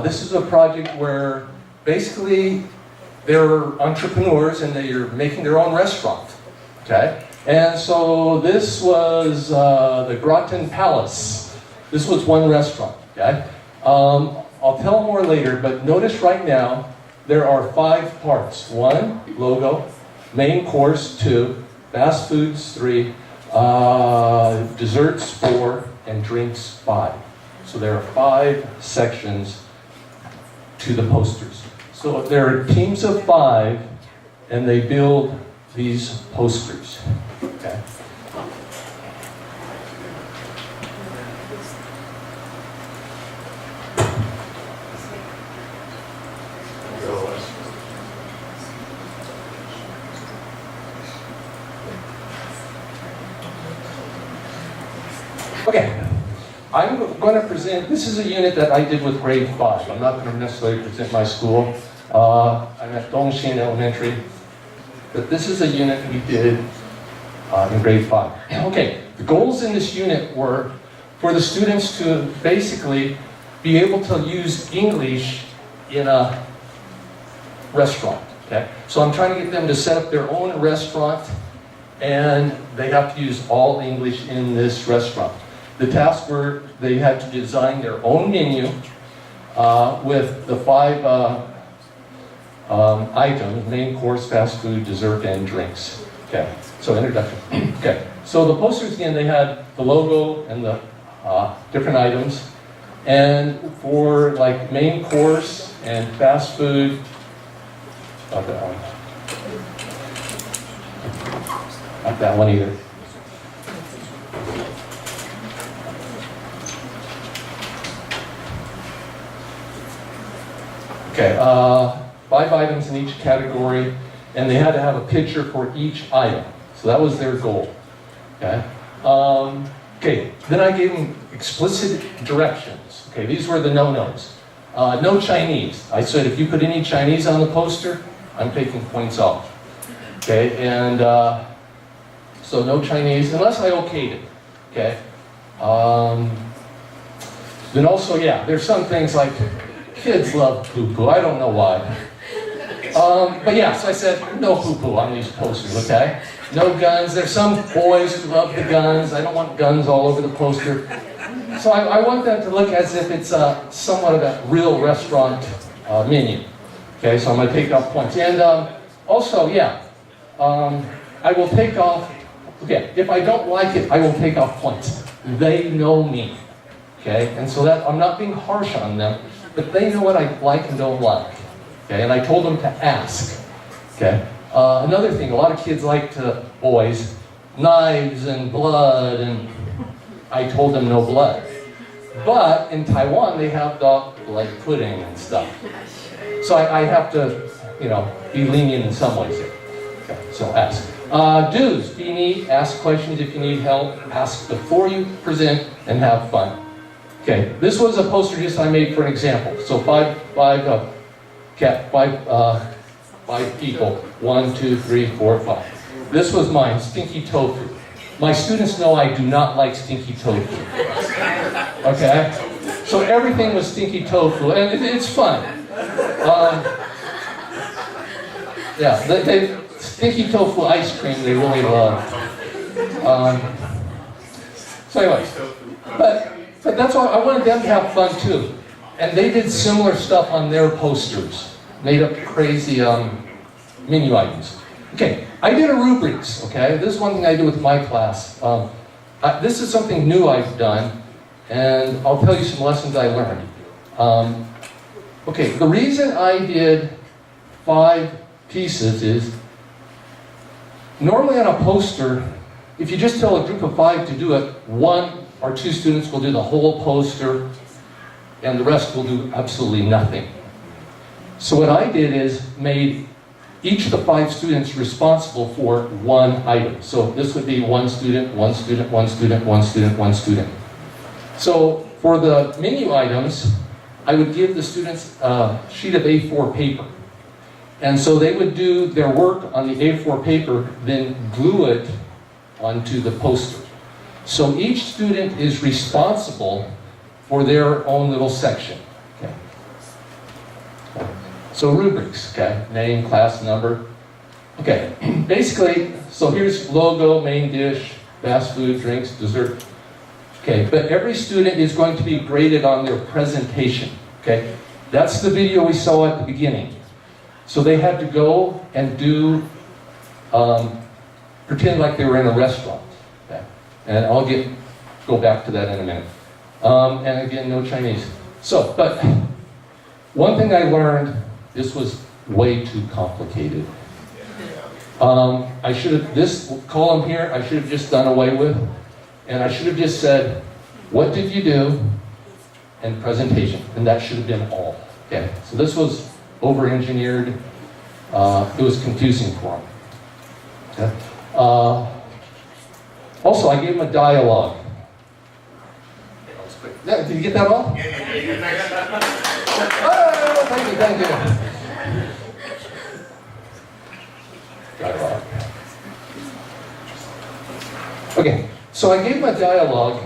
This is a project where basically they're entrepreneurs and they're making their own restaurant. Okay? And so this was the Gratin Palace. This was one restaurant. Okay? I'll tell more later, but notice right now there are 5 parts. 1, logo, main course 2, fast foods 3, desserts 4, and drinks 5. So there are 5 sections to the posters. So there are teams of 5, and they build these posters. Okay. Okay, I'm going to present, this is a unit that I did with grade 5. I'm not going to necessarily present my school. I'm at Dongxin Elementary. But this is a unit we did in grade 5. Okay, the goals in this unit were for the students to basically be able to use English in a restaurant. Okay, so I'm trying to get them to set up their own restaurant, and they have to use all English in this restaurant. The tasks were they had to design their own menu with the 5 items: main course, fast food, dessert, and drinks. Okay, so introduction. Okay, so the posters again, they had the logo and the different items. And for like main course and fast food, not that one. Not that one either. Okay, 5 items in each category, and they had to have a picture for each item. So that was their goal. Okay. Okay. Then I gave them explicit directions. Okay, these were the no-nos. No Chinese. I said if you put any Chinese on the poster, I'm taking points off. Okay, and so no Chinese unless I okayed it. Okay. Then also, yeah, there's some things like kids love poo-poo. I don't know why. But yeah, so I said, no poo-poo on these posters, okay? No guns. There's some boys who love the guns. I don't want guns all over the poster. So I want them to look as if it's somewhat of a real restaurant menu. Okay, so I'm going to take off points. And also, yeah, I will take off, okay, if I don't like it, I will take off points. They know me. Okay, and so that I'm not being harsh on them, but they know what I like and don't like. Okay, and I told them to ask. Okay, another thing, a lot of kids like to, boys, knives and blood, and I told them no blood. But in Taiwan, they have dog blood pudding and stuff. So I have to, you know, be lenient in some ways here. Okay, so ask. Do's, be neat, ask questions if you need help, ask before you present, and have fun. Okay, this was a poster just I made for an example. So five people. 1, 2, 3, 4, 5. This was mine, stinky tofu. My students know I do not like stinky tofu. Okay? So everything was stinky tofu, and it's fun. Yeah, they stinky tofu ice cream they really love. So anyway, but that's why I wanted them to have fun too. And they did similar stuff on their posters, made up crazy menu items. Okay, I did a rubrics, okay? This is one thing I do with my class. This is something new I've done, and I'll tell you some lessons I learned. Okay, the reason I did 5 pieces is, normally on a poster, if you just tell a group of 5 to do it, 1 or 2 students will do the whole poster, and the rest will do absolutely nothing. So what I did is made each of the 5 students responsible for 1 item. So this would be 1 student, 1 student, 1 student, 1 student, 1 student. So for the menu items, I would give the students a sheet of A4 paper. And so they would do their work on the A4 paper, then glue it onto the poster. So each student is responsible for their own little section. Okay. So rubrics, okay, name, class, number. Okay, basically, so here's logo, main dish, fast food, drinks, dessert. Okay, but every student is going to be graded on their presentation. Okay, that's the video we saw at the beginning. So they had to go and do, pretend like they were in a restaurant. Okay. And I'll go back to that in a minute. And again, no Chinese. So, but one thing I learned, this was way too complicated. I should have, this column here, I should have just done away with. And I should have just said, what did you do? And presentation. And that should have been all. Okay, so this was over-engineered. It was confusing for them. Okay. Also, I gave them a dialogue. Yeah, did you get that all? Oh, thank you, thank you. Dialogue. Okay, so I gave them a dialogue.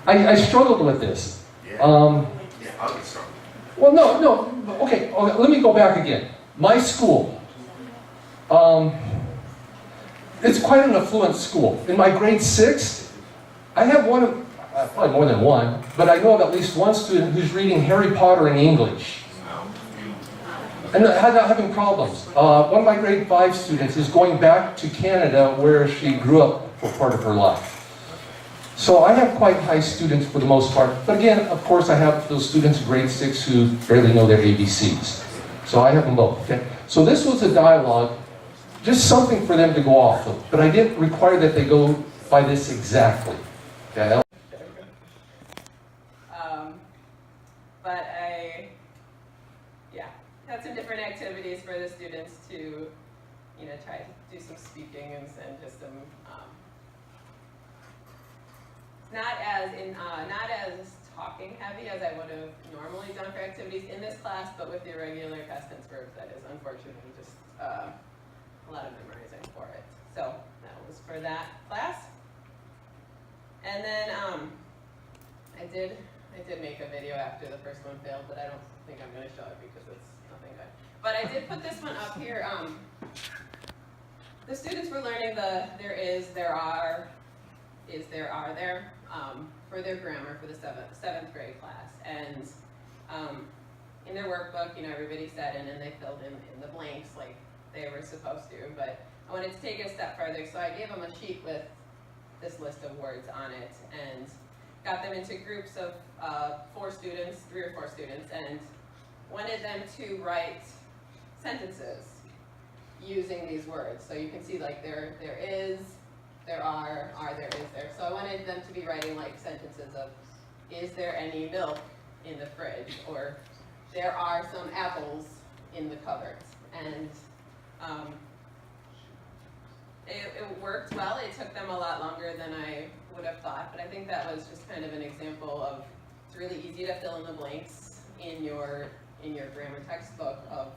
I struggled with this. I'll get started. Well, no, okay, let me go back again. My school, it's quite an affluent school. In my grade 6, I have probably more than one, but I know of at least one student who's reading Harry Potter in English. And having problems. One of my grade 5 students is going back to Canada where she grew up for part of her life. So I have quite high students for the most part. But again, of course, I have those students in grade 6 who barely know their ABCs. So I have them both, okay? So this was a dialogue, just something for them to go off of. But I didn't require that they go by this exactly. Okay? But I had some different activities for the students to, try to do some speaking and just some, not as talking heavy as I would have normally done for activities in this class, but with the irregular past tense verbs, that is unfortunately just a lot of memorizing for it. So that was for that class. And then I did make a video after the first one failed, but I don't think I'm going to show it because it's nothing good. But I did put this one up here. The students were learning the there is, there are, is, there are, there for their grammar for the seventh grade class. And in their workbook, everybody said in and they filled in the blanks like they were supposed to. But I wanted to take it a step further, so I gave them a sheet with this list of words on it and got them into groups of 3 or 4 students, and wanted them to write sentences using these words. So you can see like there is, there are, there is, there. So I wanted them to be writing like sentences of, is there any milk in the fridge? Or there are some apples in the cupboard. And it worked well. It took them a lot longer than I would have thought, but I think that was just kind of an example of, it's really easy to fill in the blanks in your grammar textbook of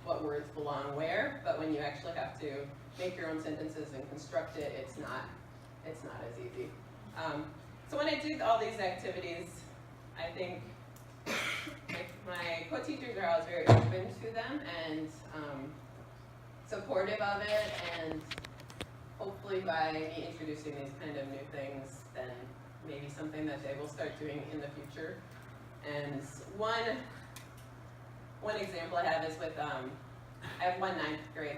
what words belong where, but when you actually have to make your own sentences and construct it, it's not as easy. So when I do all these activities, I think my co-teachers are always very open to them and supportive of it, and hopefully by me introducing these kind of new things, then maybe something that they will start doing in the future. And one example I have is with, I have one 9th grade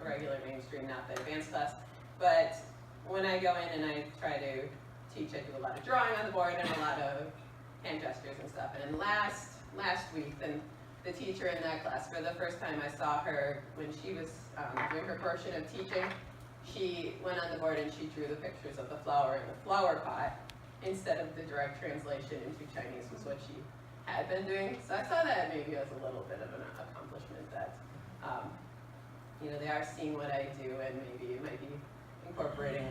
regular mainstream, not the advanced class, but when I go in and I try to teach, I do a lot of drawing on the board and a lot of hand gestures and stuff. And last week, then the teacher in that class, for the first time I saw her when she was doing her portion of teaching, she went on the board and she drew the pictures of the flower in the flower pot instead of the direct translation into Chinese was what she had been doing. So I saw that maybe as a little bit of an accomplishment that, you know, they are seeing what I do and maybe it might be incorporating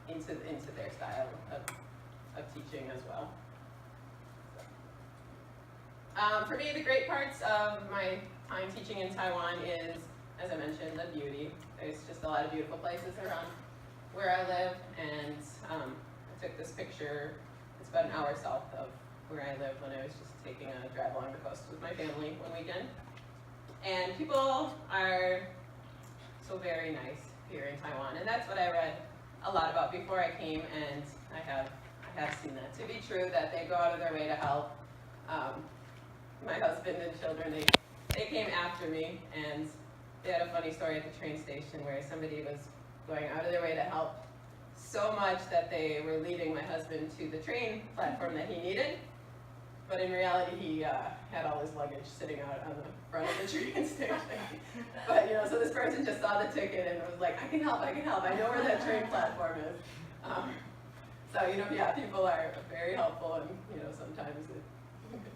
into their style of teaching as well. For me, the great parts of my time teaching in Taiwan is, as I mentioned, the beauty. There's just a lot of beautiful places around where I live, and I took this picture. It's about an hour south of where I live when I was just taking a drive along the coast with my family one weekend. And people are so very nice here in Taiwan, and that's what I read a lot about before I came, and I have seen that to be true, that they go out of their way to help. My husband and children, they came after me, and they had a funny story at the train station where somebody was going out of their way to help so much that they were leading my husband to the train platform that he needed, but in reality he had all his luggage sitting out on the front of the train station. But you know, so this person just saw the ticket and was like, I can help, I know where that train platform is. So you know, yeah, people are very helpful, and you know, sometimes it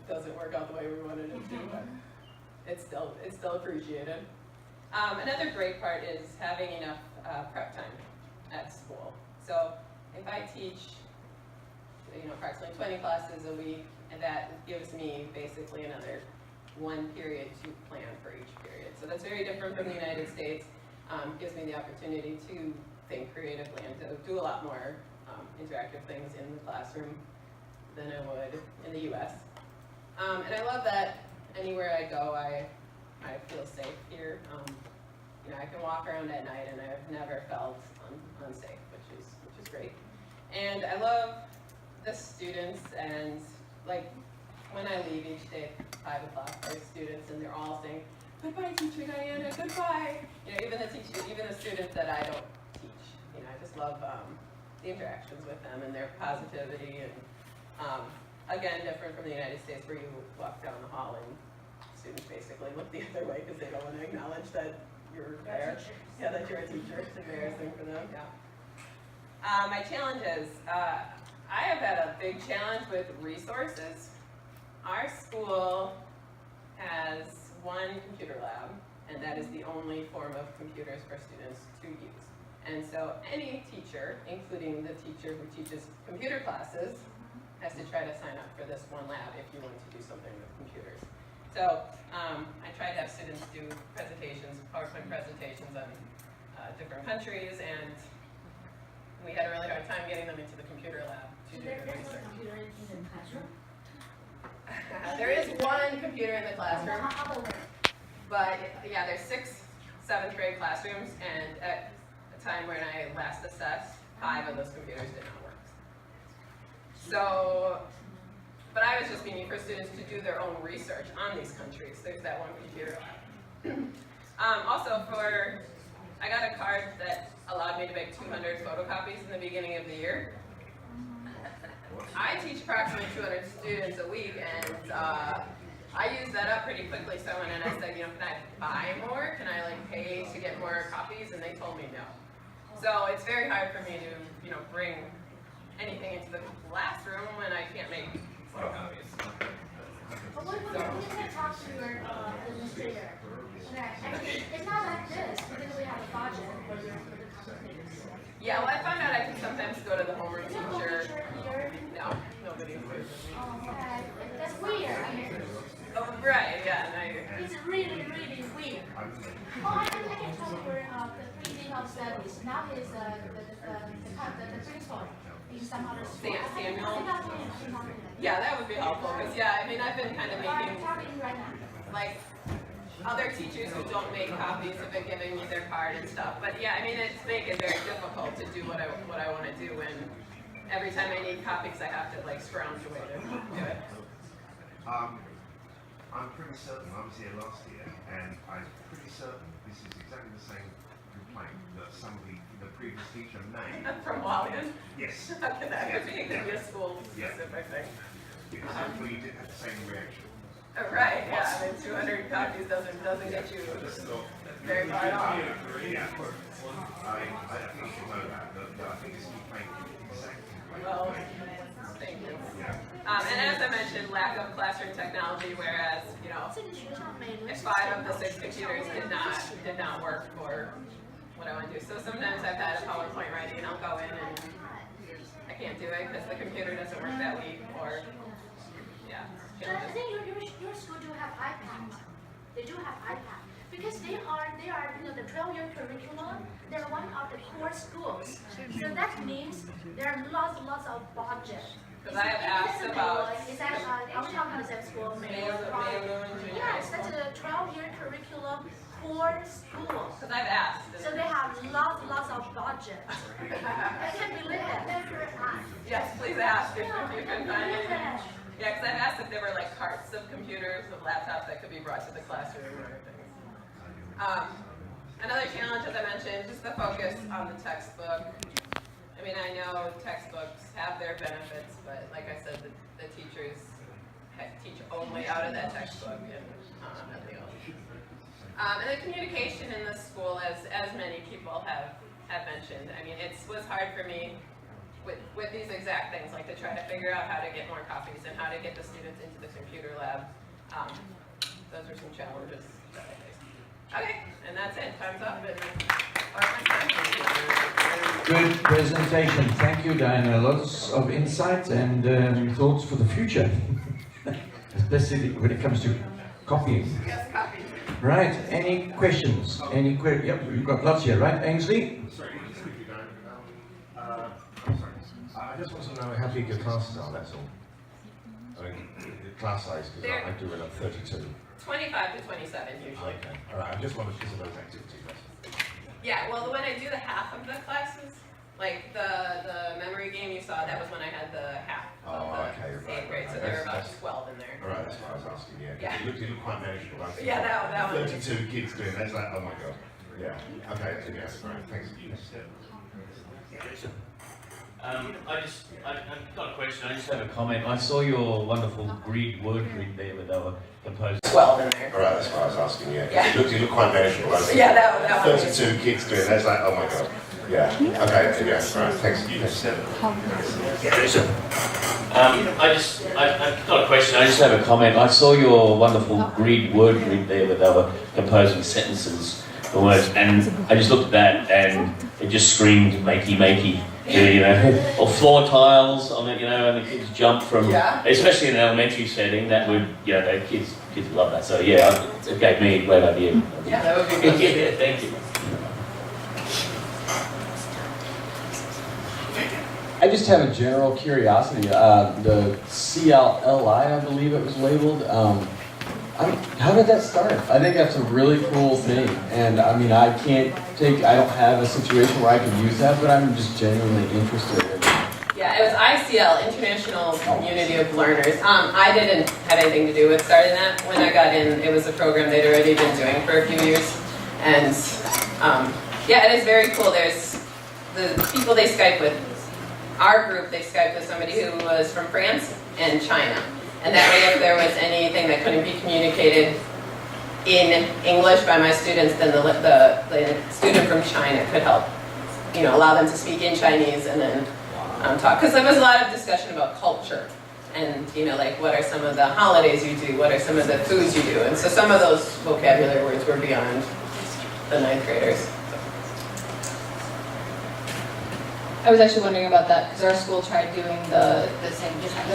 doesn't work out the way we wanted it to, but it's still appreciated. Another great part is having enough prep time at school. So if I teach, you know, approximately 20 classes a week, and that gives me basically another one period to plan for each period. So that's very different from the United States. Gives me the opportunity to think creatively and to do a lot more interactive things in the classroom than I would in the US. And I love that anywhere I go, I feel safe here. You know, I can walk around at night and I've never felt unsafe, which is great. And I love the students, and like when I leave each day at 5 o'clock, there's students and they're all saying, goodbye teacher Diana, goodbye. You know, even the students that I don't teach. You know, I just love the interactions with them and their positivity, and again, different from the United States where you walk down the hall and students basically look the other way because they don't want to acknowledge that you're there. Yeah, that you're a teacher. It's embarrassing for them. Yeah. My challenges. I have had a big challenge with resources. Our school has one computer lab, and that is the only form of computers for students to use. And so any teacher, including the teacher who teaches computer classes, has to try to sign up for this one lab if you want to do something with computers. So I tried to have students do presentations, PowerPoint presentations on different countries, and we had a really hard time getting them into the computer lab to do their research. Computer in the classroom? There is one computer in the classroom, but yeah, there's 6 7th grade classrooms, and at the time when I last assessed, 5 of those computers did not work. So, but I was just meaning for students to do their own research on these countries. There's that one computer lab. Also, I got a card that allowed me to make 200 photocopies in the beginning of the year. I teach approximately 200 students a week, and I used that up pretty quickly. So when I said, you know, can I buy more? Can I like pay to get more copies? And they told me no. So it's very hard for me to, you know, bring anything into the classroom when I can't make photocopies. But what you can talk to your administrator. Okay. It's not like this, because we have a budget for the companies. Yeah, well, I found out I can sometimes go to the homeroom teacher. No, nobody. Oh, okay. That's weird. I mean, oh, right, yeah. No, it's really, really weird. Oh, I can tell you the 3D of studies. Now is the principal. in some other school? Samuel? Yeah, that would be helpful, because yeah, I mean, I've been kind of making, like, other teachers who don't make copies have been giving me their card and stuff, but yeah, I mean, it's making it very difficult to do what I want to do, and every time I need copies, I have to like scrounge away to do it. I'm pretty certain, I was here last year, and I'm pretty certain this is exactly the same complaint that somebody, the previous teacher made. From Walden? Yes. That could be a school specific thing. Hopefully you did have the same reaction. Right, yeah, I mean, 200 copies doesn't get you very far at all. Yeah, I think you should know that, but I think this complaint is exactly the same. Well, thank you. And as I mentioned, lack of classroom technology, whereas, you know, if 5 of the 6 computers did not work for what I want to do. So sometimes I've had a PowerPoint ready and I'll go in and I can't do it because the computer doesn't work that week, or, yeah. I think your school do have iPads. They do have iPads. Because they are, you know, the 12-year curriculum, they're one of the core schools. So that means there are lots of budget. Because I have asked about... Is that, are we talking about the same school? Yes, that's a 12-year curriculum core school. Because I've asked. So they have lots of budget. I can't believe it. Yes, please ask if you can find it. Yeah, because I've asked if there were like carts of computers, of laptops that could be brought to the classroom or things. Another challenge, as I mentioned, just the focus on the textbook. I mean, I know textbooks have their benefits, but like I said, the teachers teach only out of that textbook and nothing else. And the communication in the school, as many people have mentioned, I mean, it was hard for me with these exact things, like to try to figure out how to get more copies and how to get the students into the computer lab. Those are some challenges that I faced. Okay, and that's it. Time's up. Good presentation. Thank you, Diana. Lots of insights and thoughts for the future, especially when it comes to copying. Yes, copy. Right. Any questions? Any queries? Yep, you've got lots here, right, Ainsley? Sorry, just quickly, I'm sorry. I just want to know how big your classes are, that's all. I mean, the class size, because I do it at 32. 25 to 27 usually. Okay, alright, I just wanted to those activities. Yeah, well, when I do the half of the classes, like the memory game you saw, that was when I had the half of the 8th grade, so there were about 12 in there. Alright, that's what I was asking, yeah. You look quite manageable. Yeah, that one. 32 kids doing that's like, oh my god. Yeah, okay, yeah, great, thanks. I've got a question, I just have a comment. I saw your wonderful Greek word grid there where they were composed. 12 in there. Alright, that's what I was asking, yeah. You look quite manageable. Yeah, that one. 32 kids doing that's like, oh my god. Yeah, okay, yeah, alright, thanks. I've got a question, I just have a comment. I saw your wonderful Greek word grid there where they were composing sentences, the words, and I just looked at that and it just screamed makey. You know, or floor tiles on it, you know, and the kids jump from, especially in an elementary setting, that would, you know, the kids love that. So yeah, it gave me a great idea. Yeah, that would be good. Yeah, thank you. I just have a general curiosity. The CLLI, I believe it was labeled. How did that start? I think that's a really cool thing. And I mean, I don't have a situation where I can use that, but I'm just genuinely interested in it. Yeah, it was ICL, International Community of Learners. I didn't have anything to do with starting that. When I got in, it was a program they'd already been doing for a few years. And yeah, it is very cool. There's the people they Skype with. Our group, they Skyped with somebody who was from France and China. And that way, if there was anything that couldn't be communicated in English by my students, then the student from China could help, you know, allow them to speak in Chinese and then talk. Because there was a lot of discussion about culture and, you know, like what are some of the holidays you do, what are some of the foods you do. And so some of those vocabulary words were beyond the 9th graders. I was actually wondering about that because our school tried doing the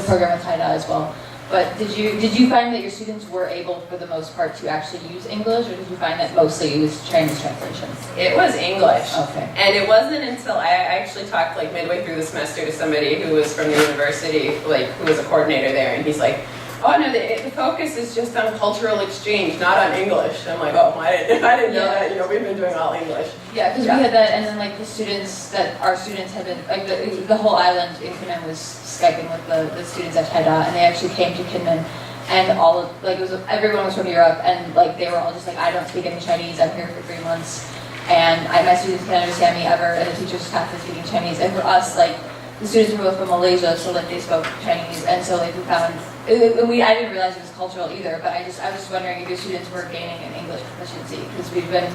program with Haida as well. But did you find that your students were able, for the most part, to actually use English, or did you find that mostly it was Chinese translations? It was English. Okay. And it wasn't until I actually talked like midway through the semester to somebody who was from the university, like who was a coordinator there, and he's like, oh no, the focus is just on cultural exchange, not on English. And I'm like, oh, I didn't know that. You know, we've been doing all English. Yeah, because we had that, and then like the students that our students had been like the whole island in Kinmen was Skyping with the students at Haida, and they actually came to Kinmen, and all of like it was everyone was from Europe, and like they were all just like, I don't speak any Chinese. I'm here for 3 months, and my students can't understand me ever, and the teachers have to speak Chinese. And for us, like the students were both from Malaysia, so like they spoke Chinese, and so like we found. I didn't realize it was cultural either, but I was just wondering if your students were gaining an English proficiency, because we've been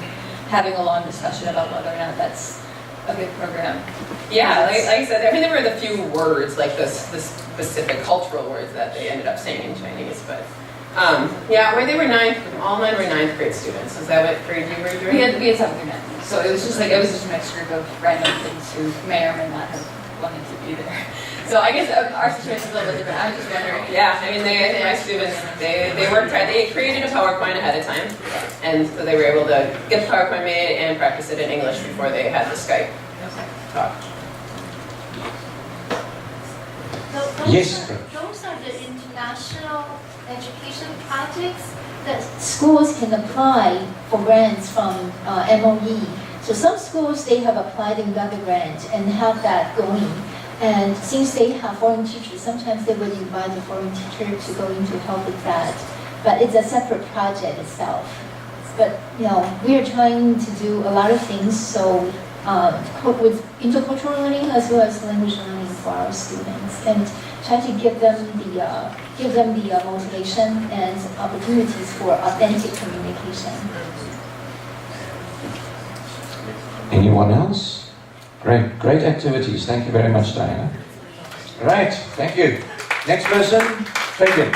having a long discussion about whether or not that's a good program. Yeah, like I said, I mean, there were the few words, like the specific cultural words that they ended up saying in Chinese, but yeah, where they were all 9 were 9th grade students. Is that what grade you were doing? We had 7th through 9th, so it was just a mixed group of random kids who may or may not have wanted to be there. So I guess our situation is a little bit different. I'm just wondering. Yeah, I mean, my students, they worked hard. They created a PowerPoint ahead of time, and so they were able to get the PowerPoint made and practice it in English before they had the Skype talk. Yes. Those are the international education projects that schools can apply for grants from MOE. So some schools, they have applied and got the grant and have that going. And since they have foreign teachers, sometimes they would invite a foreign teacher to go in to help with that. But it's a separate project itself. But you know, we are trying to do a lot of things. So with intercultural learning as well as language learning for our students, and try to give them the motivation and opportunities for authentic communication. Anyone else? Great activities. Thank you very much, Diana. Right, thank you. Next person, Fabian.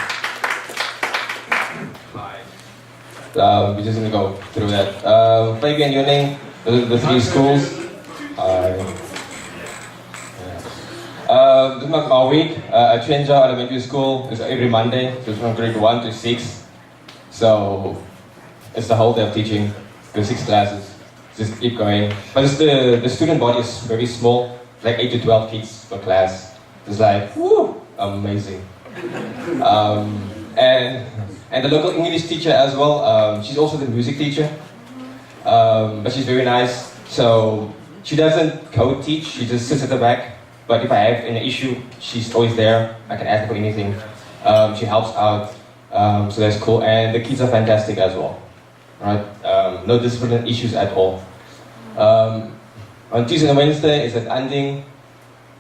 We're just gonna go through that. Fabian Yuning, the 3 schools. This is our week. At Chuanzhou Elementary School is every Monday, so it's from grade 1 to 6. So it's the whole day of teaching, the 6 classes. Just keep going. But the student body is very small, like 8 to 12 kids per class. It's like, woo, amazing. And the local English teacher as well, she's also the music teacher. But she's very nice. So she doesn't co-teach, she just sits at the back. But if I have an issue, she's always there. I can ask her for anything. She helps out, so that's cool. And the kids are fantastic as well. Right? No discipline issues at all. On Tuesday and Wednesday is at Anding.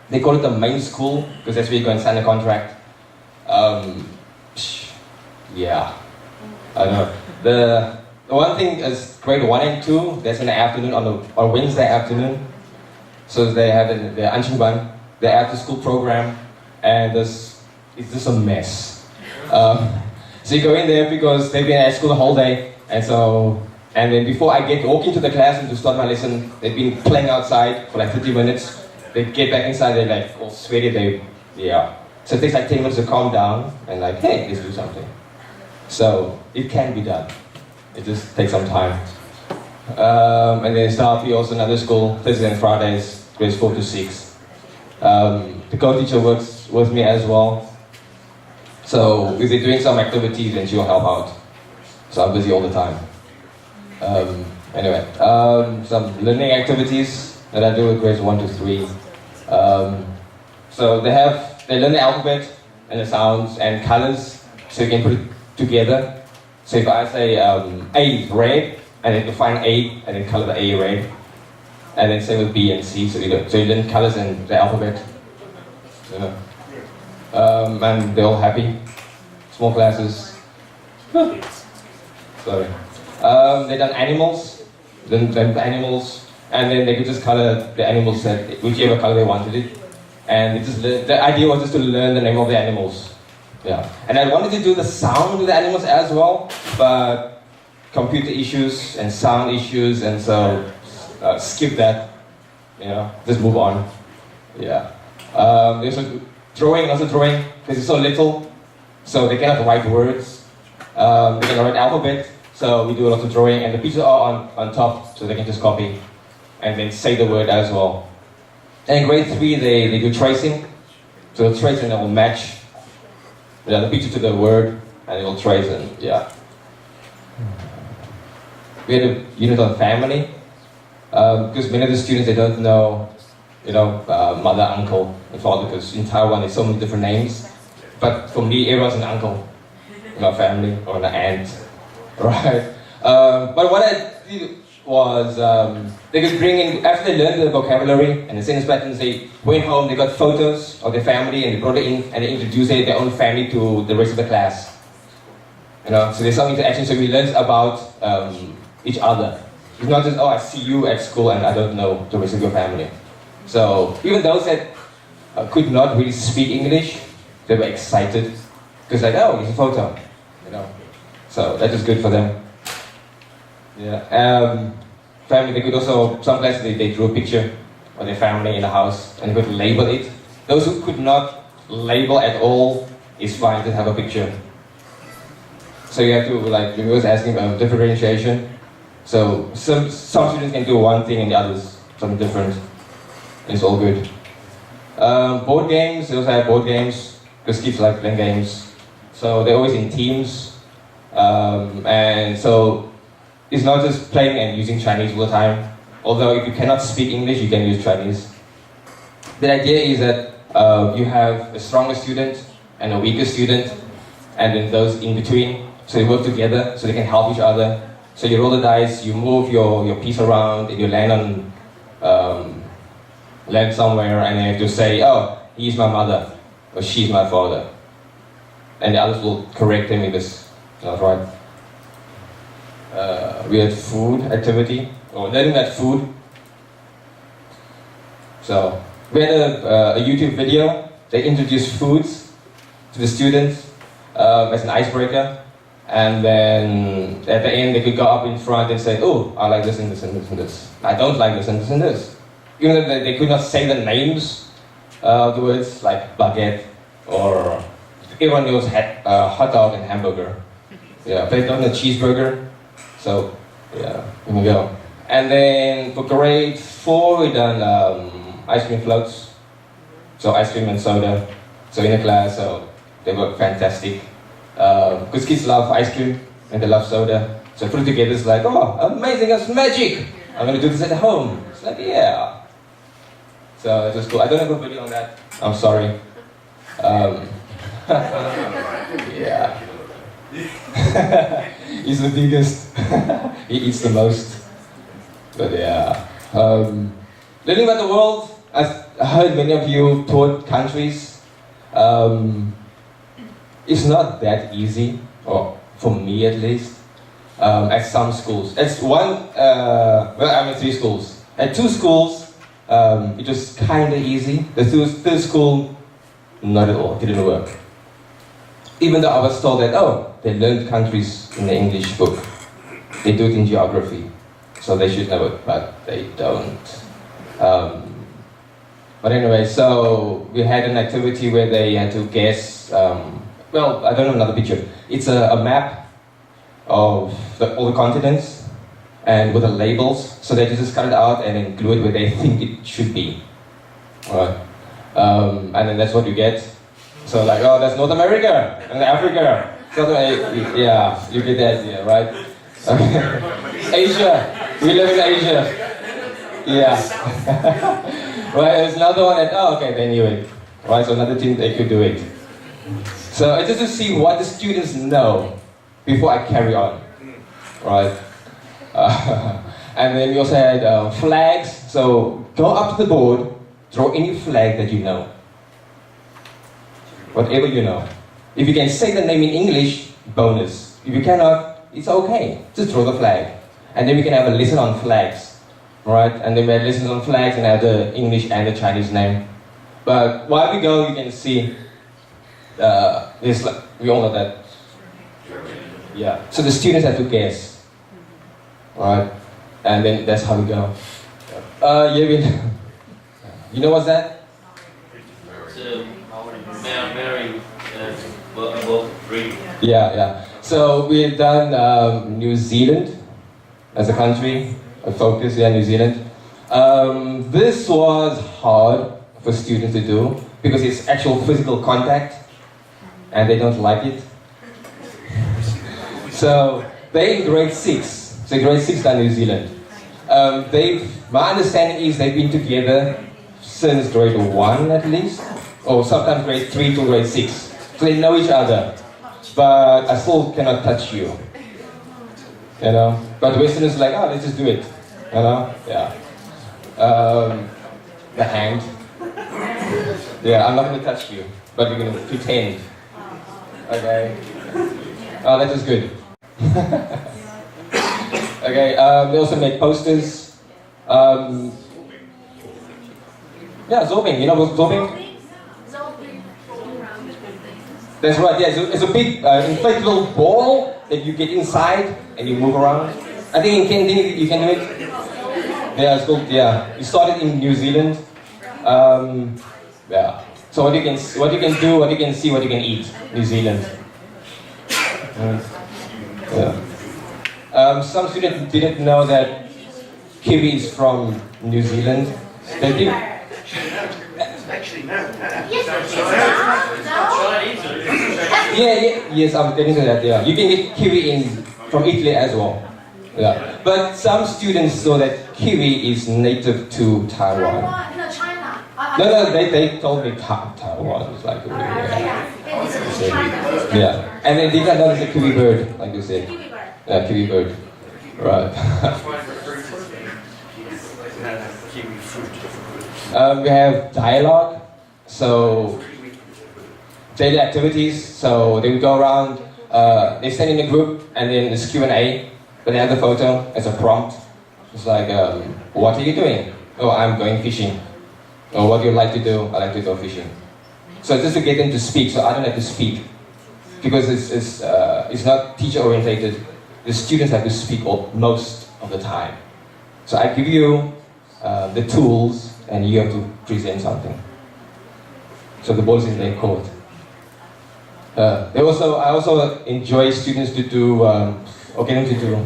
They call it the main school because that's where you go and sign a contract. Yeah, I know. The one thing is grade 1 and 2. That's in the afternoon on Wednesday afternoon. So they have the Anchingban, the after-school program, and it's just a mess. So you go in there because they've been at school the whole day. And then before I walk into the classroom to start my lesson, they've been playing outside for like 30 minutes. They get back inside, they're like all sweaty, So it takes like 10 minutes to calm down and like, hey, let's do something. So it can be done. It just takes some time. And then Starfy, also another school, Thursdays and Fridays, grades 4 to 6. The co-teacher works with me as well. So if they're doing some activities, then she'll help out. So I'm busy all the time. Some learning activities that I do with grades 1 to 3. So they learn the alphabet and the sounds and colors, so you can put it together. So if I say A is red, and then define A, and then color the A red, and then same with B and C. So you learn colors and the alphabet. And they're all happy. Small classes. Sorry. They done animals, then the animals, and then they could just color the animals that whichever color they wanted it. And the idea was just to learn the name of the animals. Yeah. And I wanted to do the sound of the animals as well, but computer issues and sound issues, and so skip that. Just move on. Yeah. There's also drawing because it's so little. So they cannot write words. They can write alphabet. So we do a lot of drawing, and the pictures are on top, so they can just copy and then say the word as well. And in grade 3, they do tracing. So the tracing will match the picture to the word, and it will trace and yeah. We had a unit on family, because many of the students, they don't know, mother, uncle, and father, because in Taiwan there's so many different names. But for me, everyone's an uncle in my family, or an aunt, right? But what I did was, they could bring in, after they learned the vocabulary and the sentence patterns, they went home, they got photos of their family, and they brought it in, and they introduced their own family to the rest of the class. So there's some interaction, so we learned about each other. It's not just, oh, I see you at school and I don't know the rest of your family. So even those that could not really speak English, they were excited because like, oh, it's a photo, So that is good for them. Yeah. Family, they could also, some classes they drew a picture of their family in the house and they could label it. Those who could not label at all, it's fine to have a picture. So you have to, like, you was asking about differentiation. So some students can do one thing and the others something different. It's all good. Board games, they also have board games, because kids like playing games. So they're always in teams. And so it's not just playing and using Chinese all the time. Although if you cannot speak English, you can use Chinese. The idea is that you have a stronger student and a weaker student, and then those in between. So they work together, so they can help each other. So you roll the dice, you move your piece around, and you land somewhere, and you have to say, oh, he's my mother, or she's my father. And the others will correct them if it's not right. We had food activity, or learning that food. So we had a YouTube video. They introduced foods to the students as an icebreaker. And then at the end, they could go up in front and say, oh, I like this and this and this and this. I don't like this and this and this. Even though they could not say the names of the words, like baguette, or everyone knows hot dog and hamburger. Yeah, but they don't know cheeseburger. So, yeah, here we go. And then for grade 4, we done ice cream floats. So ice cream and soda. So in the class, so they were fantastic. Because kids love ice cream and they love soda. So put it together, it's like, oh, amazing, it's magic. I'm gonna do this at home. It's like, yeah. So it was cool. I don't have a video on that. I'm sorry. Yeah. He's the biggest. He eats the most. But yeah. Learning about the world, I heard many of you toured countries. It's not that easy, or for me at least, at some schools. At one, I'm in 3 schools. At 2 schools, it was kind of easy. The third school, not at all, didn't work. Even though I was told that, oh, they learned countries in the English book. They do it in geography, so they should know it, but they don't. But anyway, so we had an activity where they had to guess, well, I don't have another picture. It's a map of all the continents and with the labels. So they just cut it out and then glue it where they think it should be. Right. And then that's what you get. So like, oh, that's North America and Africa. Yeah, you get the idea, right? Okay. Asia. We live in Asia. Yeah. Right, there's another one that, oh, okay, they knew it. Right, so another team, they could do it. So it's just to see what the students know before I carry on, right? And then we also had flags. So go up to the board, throw any flag that you know, whatever you know. If you can say the name in English, bonus. If you cannot, it's okay. Just throw the flag, and then we can have a lesson on flags, right? And then we had lessons on flags and have the English and the Chinese name. But while we go, you can see. We all know that. Yeah. So the students have to guess, right? And then that's how we go. Yeah, you know what's that? It's Mary Above 3. Yeah. So we've done New Zealand as a country, a focus, New Zealand. This was hard for students to do because it's actual physical contact and they don't like it. So they in grade 6, so grade 6 done New Zealand. My understanding is they've been together since grade 1 at least, or sometimes grade 3 to grade 6. So they know each other, but I still cannot touch you. You know? But Westerners are like, oh, let's just do it. You know? Yeah. The hand. Yeah, I'm not going to touch you, but we're going to pretend. Okay. Oh, that was good. Okay, they also made posters. Yeah, zorbing. You know what zorbing? That's right, yeah. It's a big inflatable ball that you get inside and you move around. I think in Kenya you can do it. Yeah, it's called, yeah. It started in New Zealand. Yeah. So what you can do, what you can see, what you can eat, New Zealand. Yeah. Some students didn't know that kiwi is from New Zealand. They did. Actually, no. Yes, I'm getting to that. Yeah, you can get kiwi from Italy as well. Yeah, but some students know that kiwi is native to Taiwan. China. No, they told me Taiwan is like yeah, and then they didn't know it's a kiwi bird, like you said. Yeah, kiwi bird. Right. We have dialogue, so daily activities. So they would go around. They stand in a group, and then it's Q&A. But they have the photo as a prompt. It's like, what are you doing? Oh, I'm going fishing. Or what do you like to do? I like to go fishing. So just to get them to speak. So I don't have to speak because it's not teacher orientated. The students have to speak most of the time. So I give you the tools, and you have to present something. So the ball is in their court. I also enjoy students to do, get them to do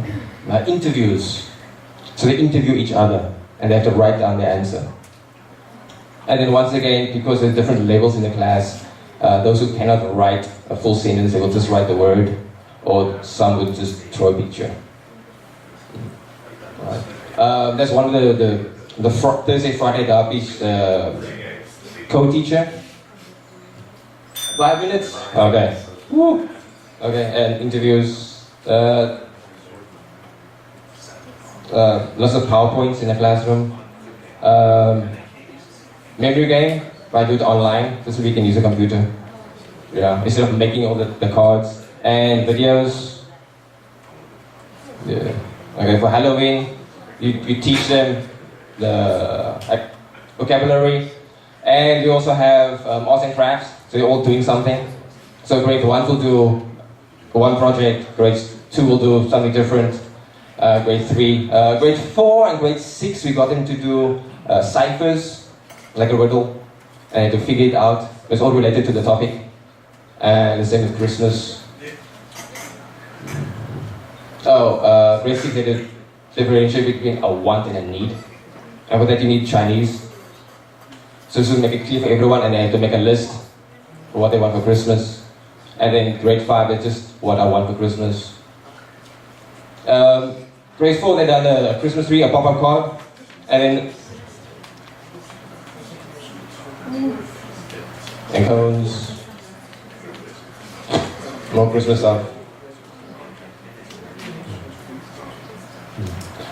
interviews. So they interview each other, and they have to write down their answer. And then once again, because there's different levels in the class, those who cannot write a full sentence, they will just write the word, or some would just throw a picture. Right. That's one of the Thursday, Friday Derby's co-teacher. 5 minutes? Okay. Woo. Okay, and interviews. Lots of PowerPoints in the classroom. Memory game, I do it online, just so we can use a computer. Yeah, instead of making all the cards. And videos. Yeah. Okay, for Halloween, you teach them the vocabulary. And we also have arts and crafts, so you're all doing something. So grade 1 will do one project, grade 2 will do something different, grade 3. Grade 4 and grade 6 we got them to do ciphers, like a riddle, and to figure it out. It's all related to the topic. And the same with Christmas. Grade 6 they did differentiate between a want and a need. And for that you need Chinese. So this will make it clear for everyone, and they have to make a list for what they want for Christmas. And then grade 5 is just what I want for Christmas. Grade 4 they done a Christmas tree, a pop-up card, and cones, more Christmas stuff.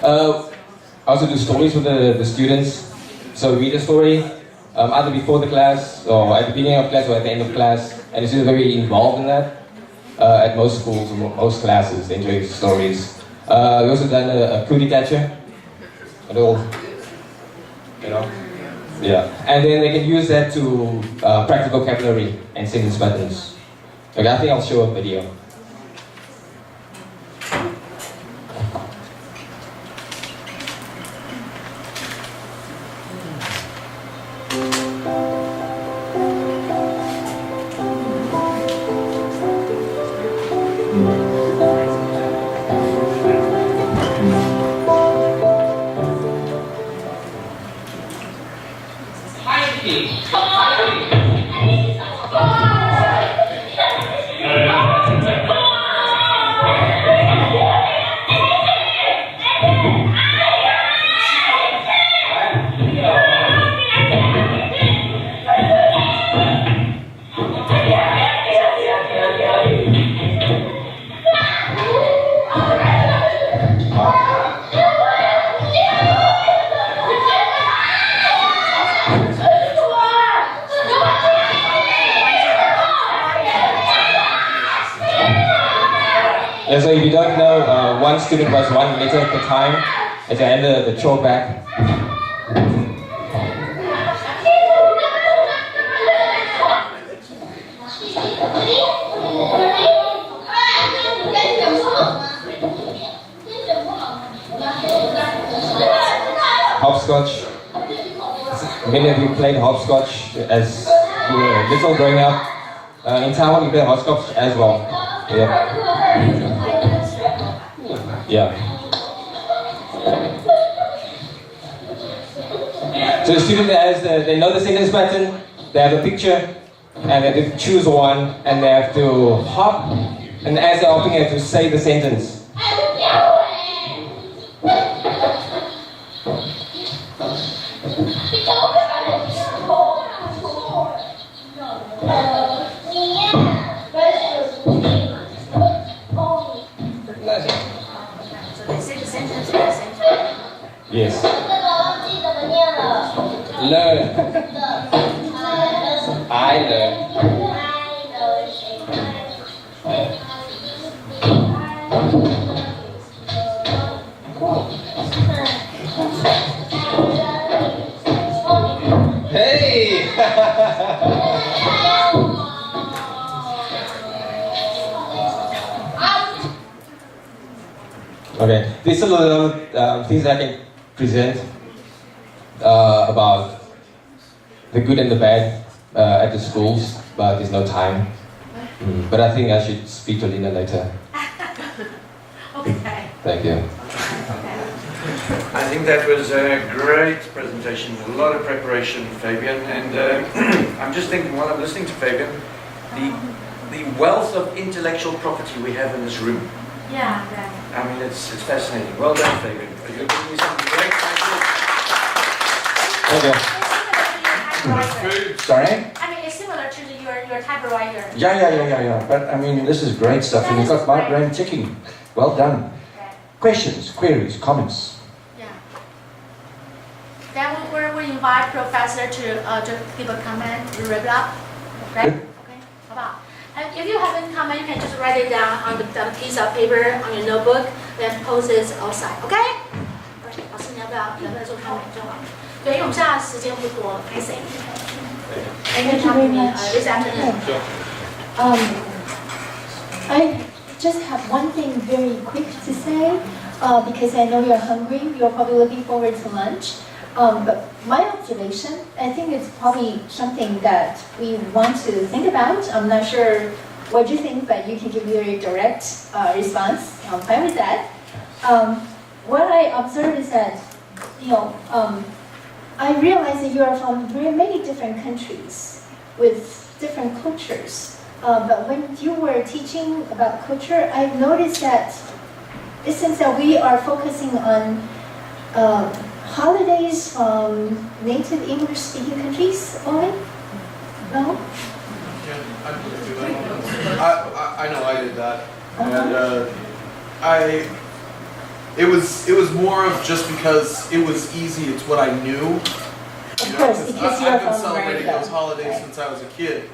I also do stories with the students. So read a story, either before the class, or at the beginning of class, or at the end of class. And the students are very involved in that. At most schools, most classes, they enjoy stories. We also done a cootie catcher. A little, yeah. And then they can use that to practice vocabulary and sentence patterns. Okay, I think I'll show a video. Yeah, so if you don't know, one student was 1 meter per time. At the end of the throwback. Hopscotch. Many of you played hopscotch as you were little growing up. In Taiwan, we play hopscotch as well. Yeah. So the student has, they know the sentence pattern, they have a picture, and they have to choose one, and they have to hop, and as they're hopping, they have to say the sentence. Yes. Learn. I learn. Hey! Okay, these are the little things I can present about the good and the bad at the schools, but there's no time. But I think I should speak to Lina later. Okay. Thank you. I think that was a great presentation, a lot of preparation, Fabian, and I'm just thinking while I'm listening to Fabian, the wealth of intellectual property we have in this room. Yeah. I mean, it's fascinating. Well done, Fabian. You're giving me something great. Okay. Sorry? I mean, it's similar to your typewriter. Yeah. But I mean, this is great stuff, and you've got my brain ticking. Well done. Questions, queries, comments? Then we invite Professor to give a comment, wrap up. Okay? Okay. How about? And if you have any comment, you can just write it down on the piece of paper on your notebook, then post it outside. Okay? 老师你要不要做看完就好？对，因为我们现在时间不多，开始。Thank you very much. This afternoon. I just have one thing very quick to say, because I know you're hungry. You're probably looking forward to lunch. But my observation, I think it's probably something that we want to think about. I'm not sure what you think, but you can give me a very direct response. I'm fine with that. What I observe is that, I realize that you are from very many different countries with different cultures. But when you were teaching about culture, I noticed that it seems that we are focusing on holidays from native English-speaking countries only? No? I know I did that, and it was more of just because it was easy. It's what I knew. Of course, because you're I've been from celebrating America. those holidays since I was a kid,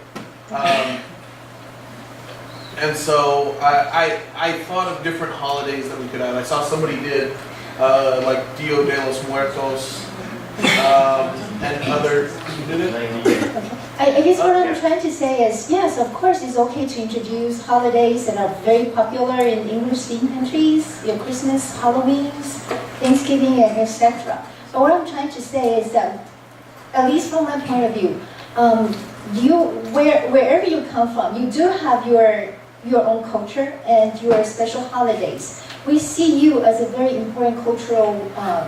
and so I thought of different holidays that we could have. I saw somebody did like Dia de los Muertos and other. You did it? I guess what I'm trying to say is, yes, of course, it's okay to introduce holidays that are very popular in English-speaking countries, your Christmas, Halloweens, Thanksgiving, and etc. But what I'm trying to say is that, at least from my point of view, wherever you come from, you do have your own culture and your special holidays. We see you as a very important cultural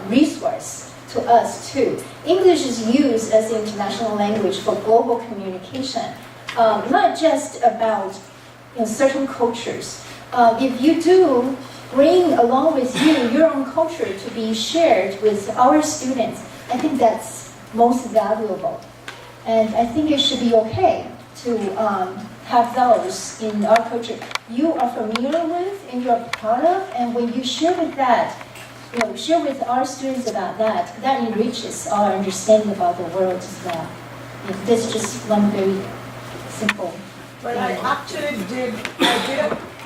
resource to us too. English is used as the international language for global communication, not just about certain cultures. If you do bring along with you your own culture to be shared with our students, I think that's most valuable. And I think it should be okay to have those in our culture you are familiar with and you're proud of, and when you share with that, share with our students about that, that enriches our understanding about the world as well. That's just one very simple. But I actually did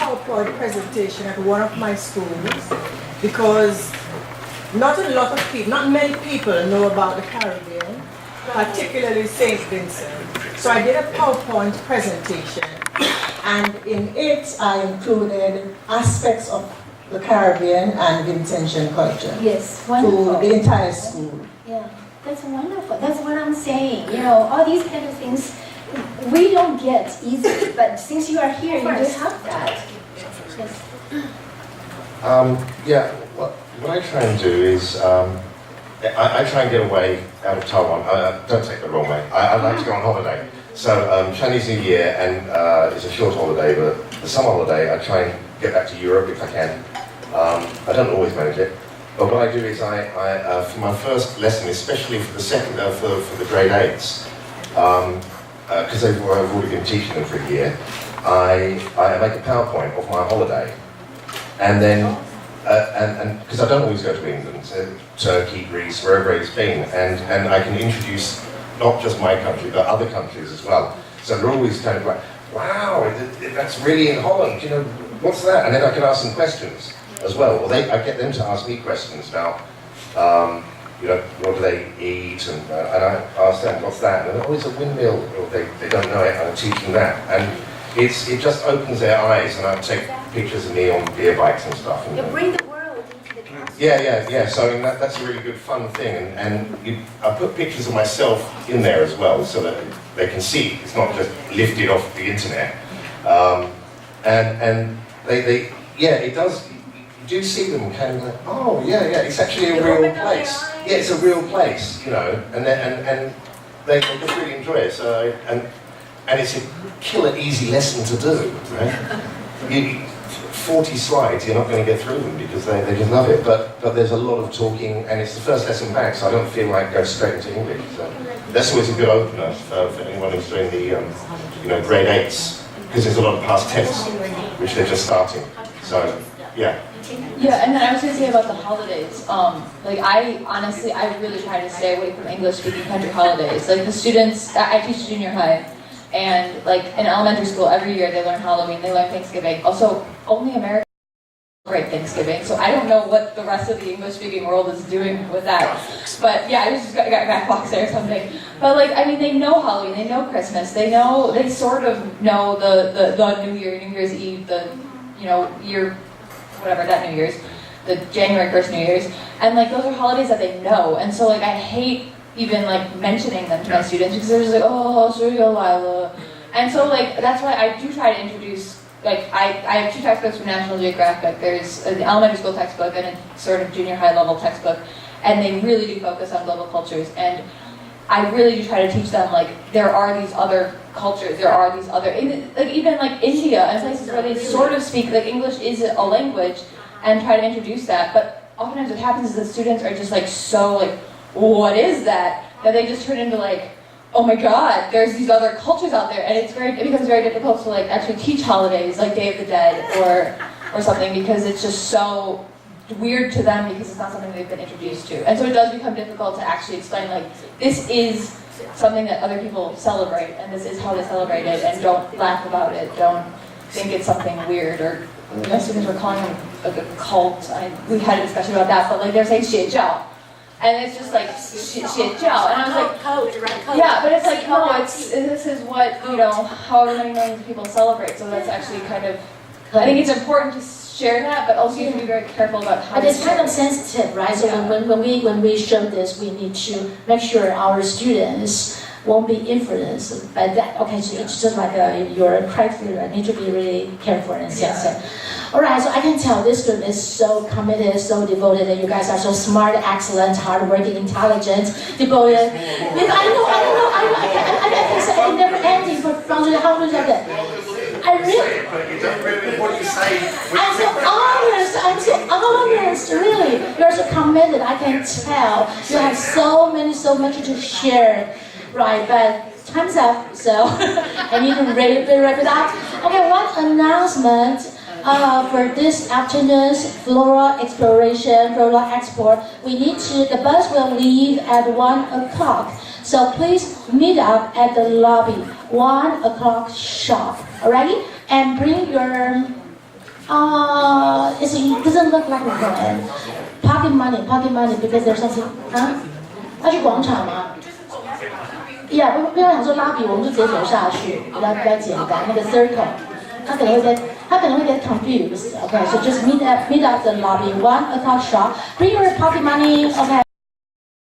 PowerPoint presentation at one of my schools because not many people know about the Caribbean, particularly St. Vincent. So I did a PowerPoint presentation, and in it I included aspects of the Caribbean and Vincentian culture. Yes, to wonderful. the entire school. Yeah, that's wonderful. That's what I'm saying. You know, all these kind of things we don't get easily, but since you are here, you just have that. Yes. Yeah, what I try and do is, I try and get away out of Taiwan. Don't take the wrong way. I like to go on holiday. So Chinese New Year, and it's a short holiday, but the summer holiday, I try and get back to Europe if I can. I don't always manage it. But what I do is for my first lesson, especially for the second, for the grade 8s, because I've already been teaching them for a year, I make a PowerPoint of my holiday. And then, and because I don't always go to England, Turkey, Greece, wherever it's been, and I can introduce not just my country, but other countries as well. So they're always kind of like, wow, that's really in Holland, you know, what's that? And then I can ask them questions as well. Or I get them to ask me questions about, you know, what do they eat? And I ask them, what's that? And oh, it's a windmill. Or they don't know it, and I teach them that. And it just opens their eyes, and I take pictures of me on beer bikes and stuff. And, You bring the world into the classroom. yeah. So I mean, that's a really good fun thing. And I put pictures of myself in there as well, so that they can see. It's not just lifted off the internet. And it does. You do see them kind of like, oh yeah, it's actually a real place. Yeah, it's a real place, you know, and they just really enjoy it. So and it's a killer easy lesson to do, right? 40 slides, you're not going to get through them because they just love it. But there's a lot of talking, and it's the first lesson back, so I don't feel like go straight into English. So that's always a good opener for anyone who's doing the grade 8s, because there's a lot of past tense, which they're just starting. So yeah. Yeah, and then I was going to say about the holidays. Like I really try to stay away from English-speaking country holidays. Like the students, I teach junior high, and like in elementary school, every year they learn Halloween, they learn Thanksgiving. Also, only Americans celebrate Thanksgiving, so I don't know what the rest of the English-speaking world is doing with that. But yeah, I just got back box there or something. But like, I mean, they know Halloween, they know Christmas, they sort of know the New Year's Eve, that New Year's, the January 1st New Year's, and like those are holidays that they know, and so like I hate even like mentioning them to my students because they're just like, oh, Surya Lila, and so like that's why I do try to introduce, like I have 2 textbooks from National Geographic. There's an elementary school textbook and a sort of junior high level textbook, and they really do focus on global cultures, and I really do try to teach them like there are these other cultures, there are these other, like even like India and places where they sort of speak, like English is a language, and try to introduce that. But oftentimes what happens is the students are just like so like, what is that? That they just turn into like, oh my god, there's these other cultures out there, and it becomes very difficult to like actually teach holidays like Day of the Dead or something, because it's just so weird to them because it's not something they've been introduced to. And so it does become difficult to actually explain like, this is something that other people celebrate, and this is how they celebrate it, and don't laugh about it, don't think it's something weird, or my students were calling it a cult. We had a discussion about that, but like they're saying 邪教. And it's just like 邪教, and I was like, code. Yeah, but it's like, no, this is what, however many millions of people celebrate, so that's actually kind of, I think it's important to share that, but also you have to be very careful about how. But it's kind of sensitive, right? So when we show this, we need to make sure our students won't be influenced by that. Okay, so it's just like your criteria need to be really careful and sensitive. All right, so I can tell this group is so committed, so devoted, and you guys are so smart, excellent, hardworking, intelligent, devoted. I know. I can say it never ending for from how much of it. I'm so honest, really. You're so committed, I can tell. You have so much to share, right? But time's up, so I need to wrap it up. Okay, one announcement for this afternoon's Flora Exploration, Flora Export. The bus will leave at 1 o'clock. So please meet up at the lobby, 1 o'clock sharp. Alrighty? And bring your it doesn't look like a plan. Pocket money, because there's something. 啊？要去广场吗？Yeah， 不要想说拉比，我们就直接走下去，比较简单。那个 circle， 他可能会 get confused. Okay, so just meet up the lobby 1 o'clock sharp. Bring your pocket money. Okay.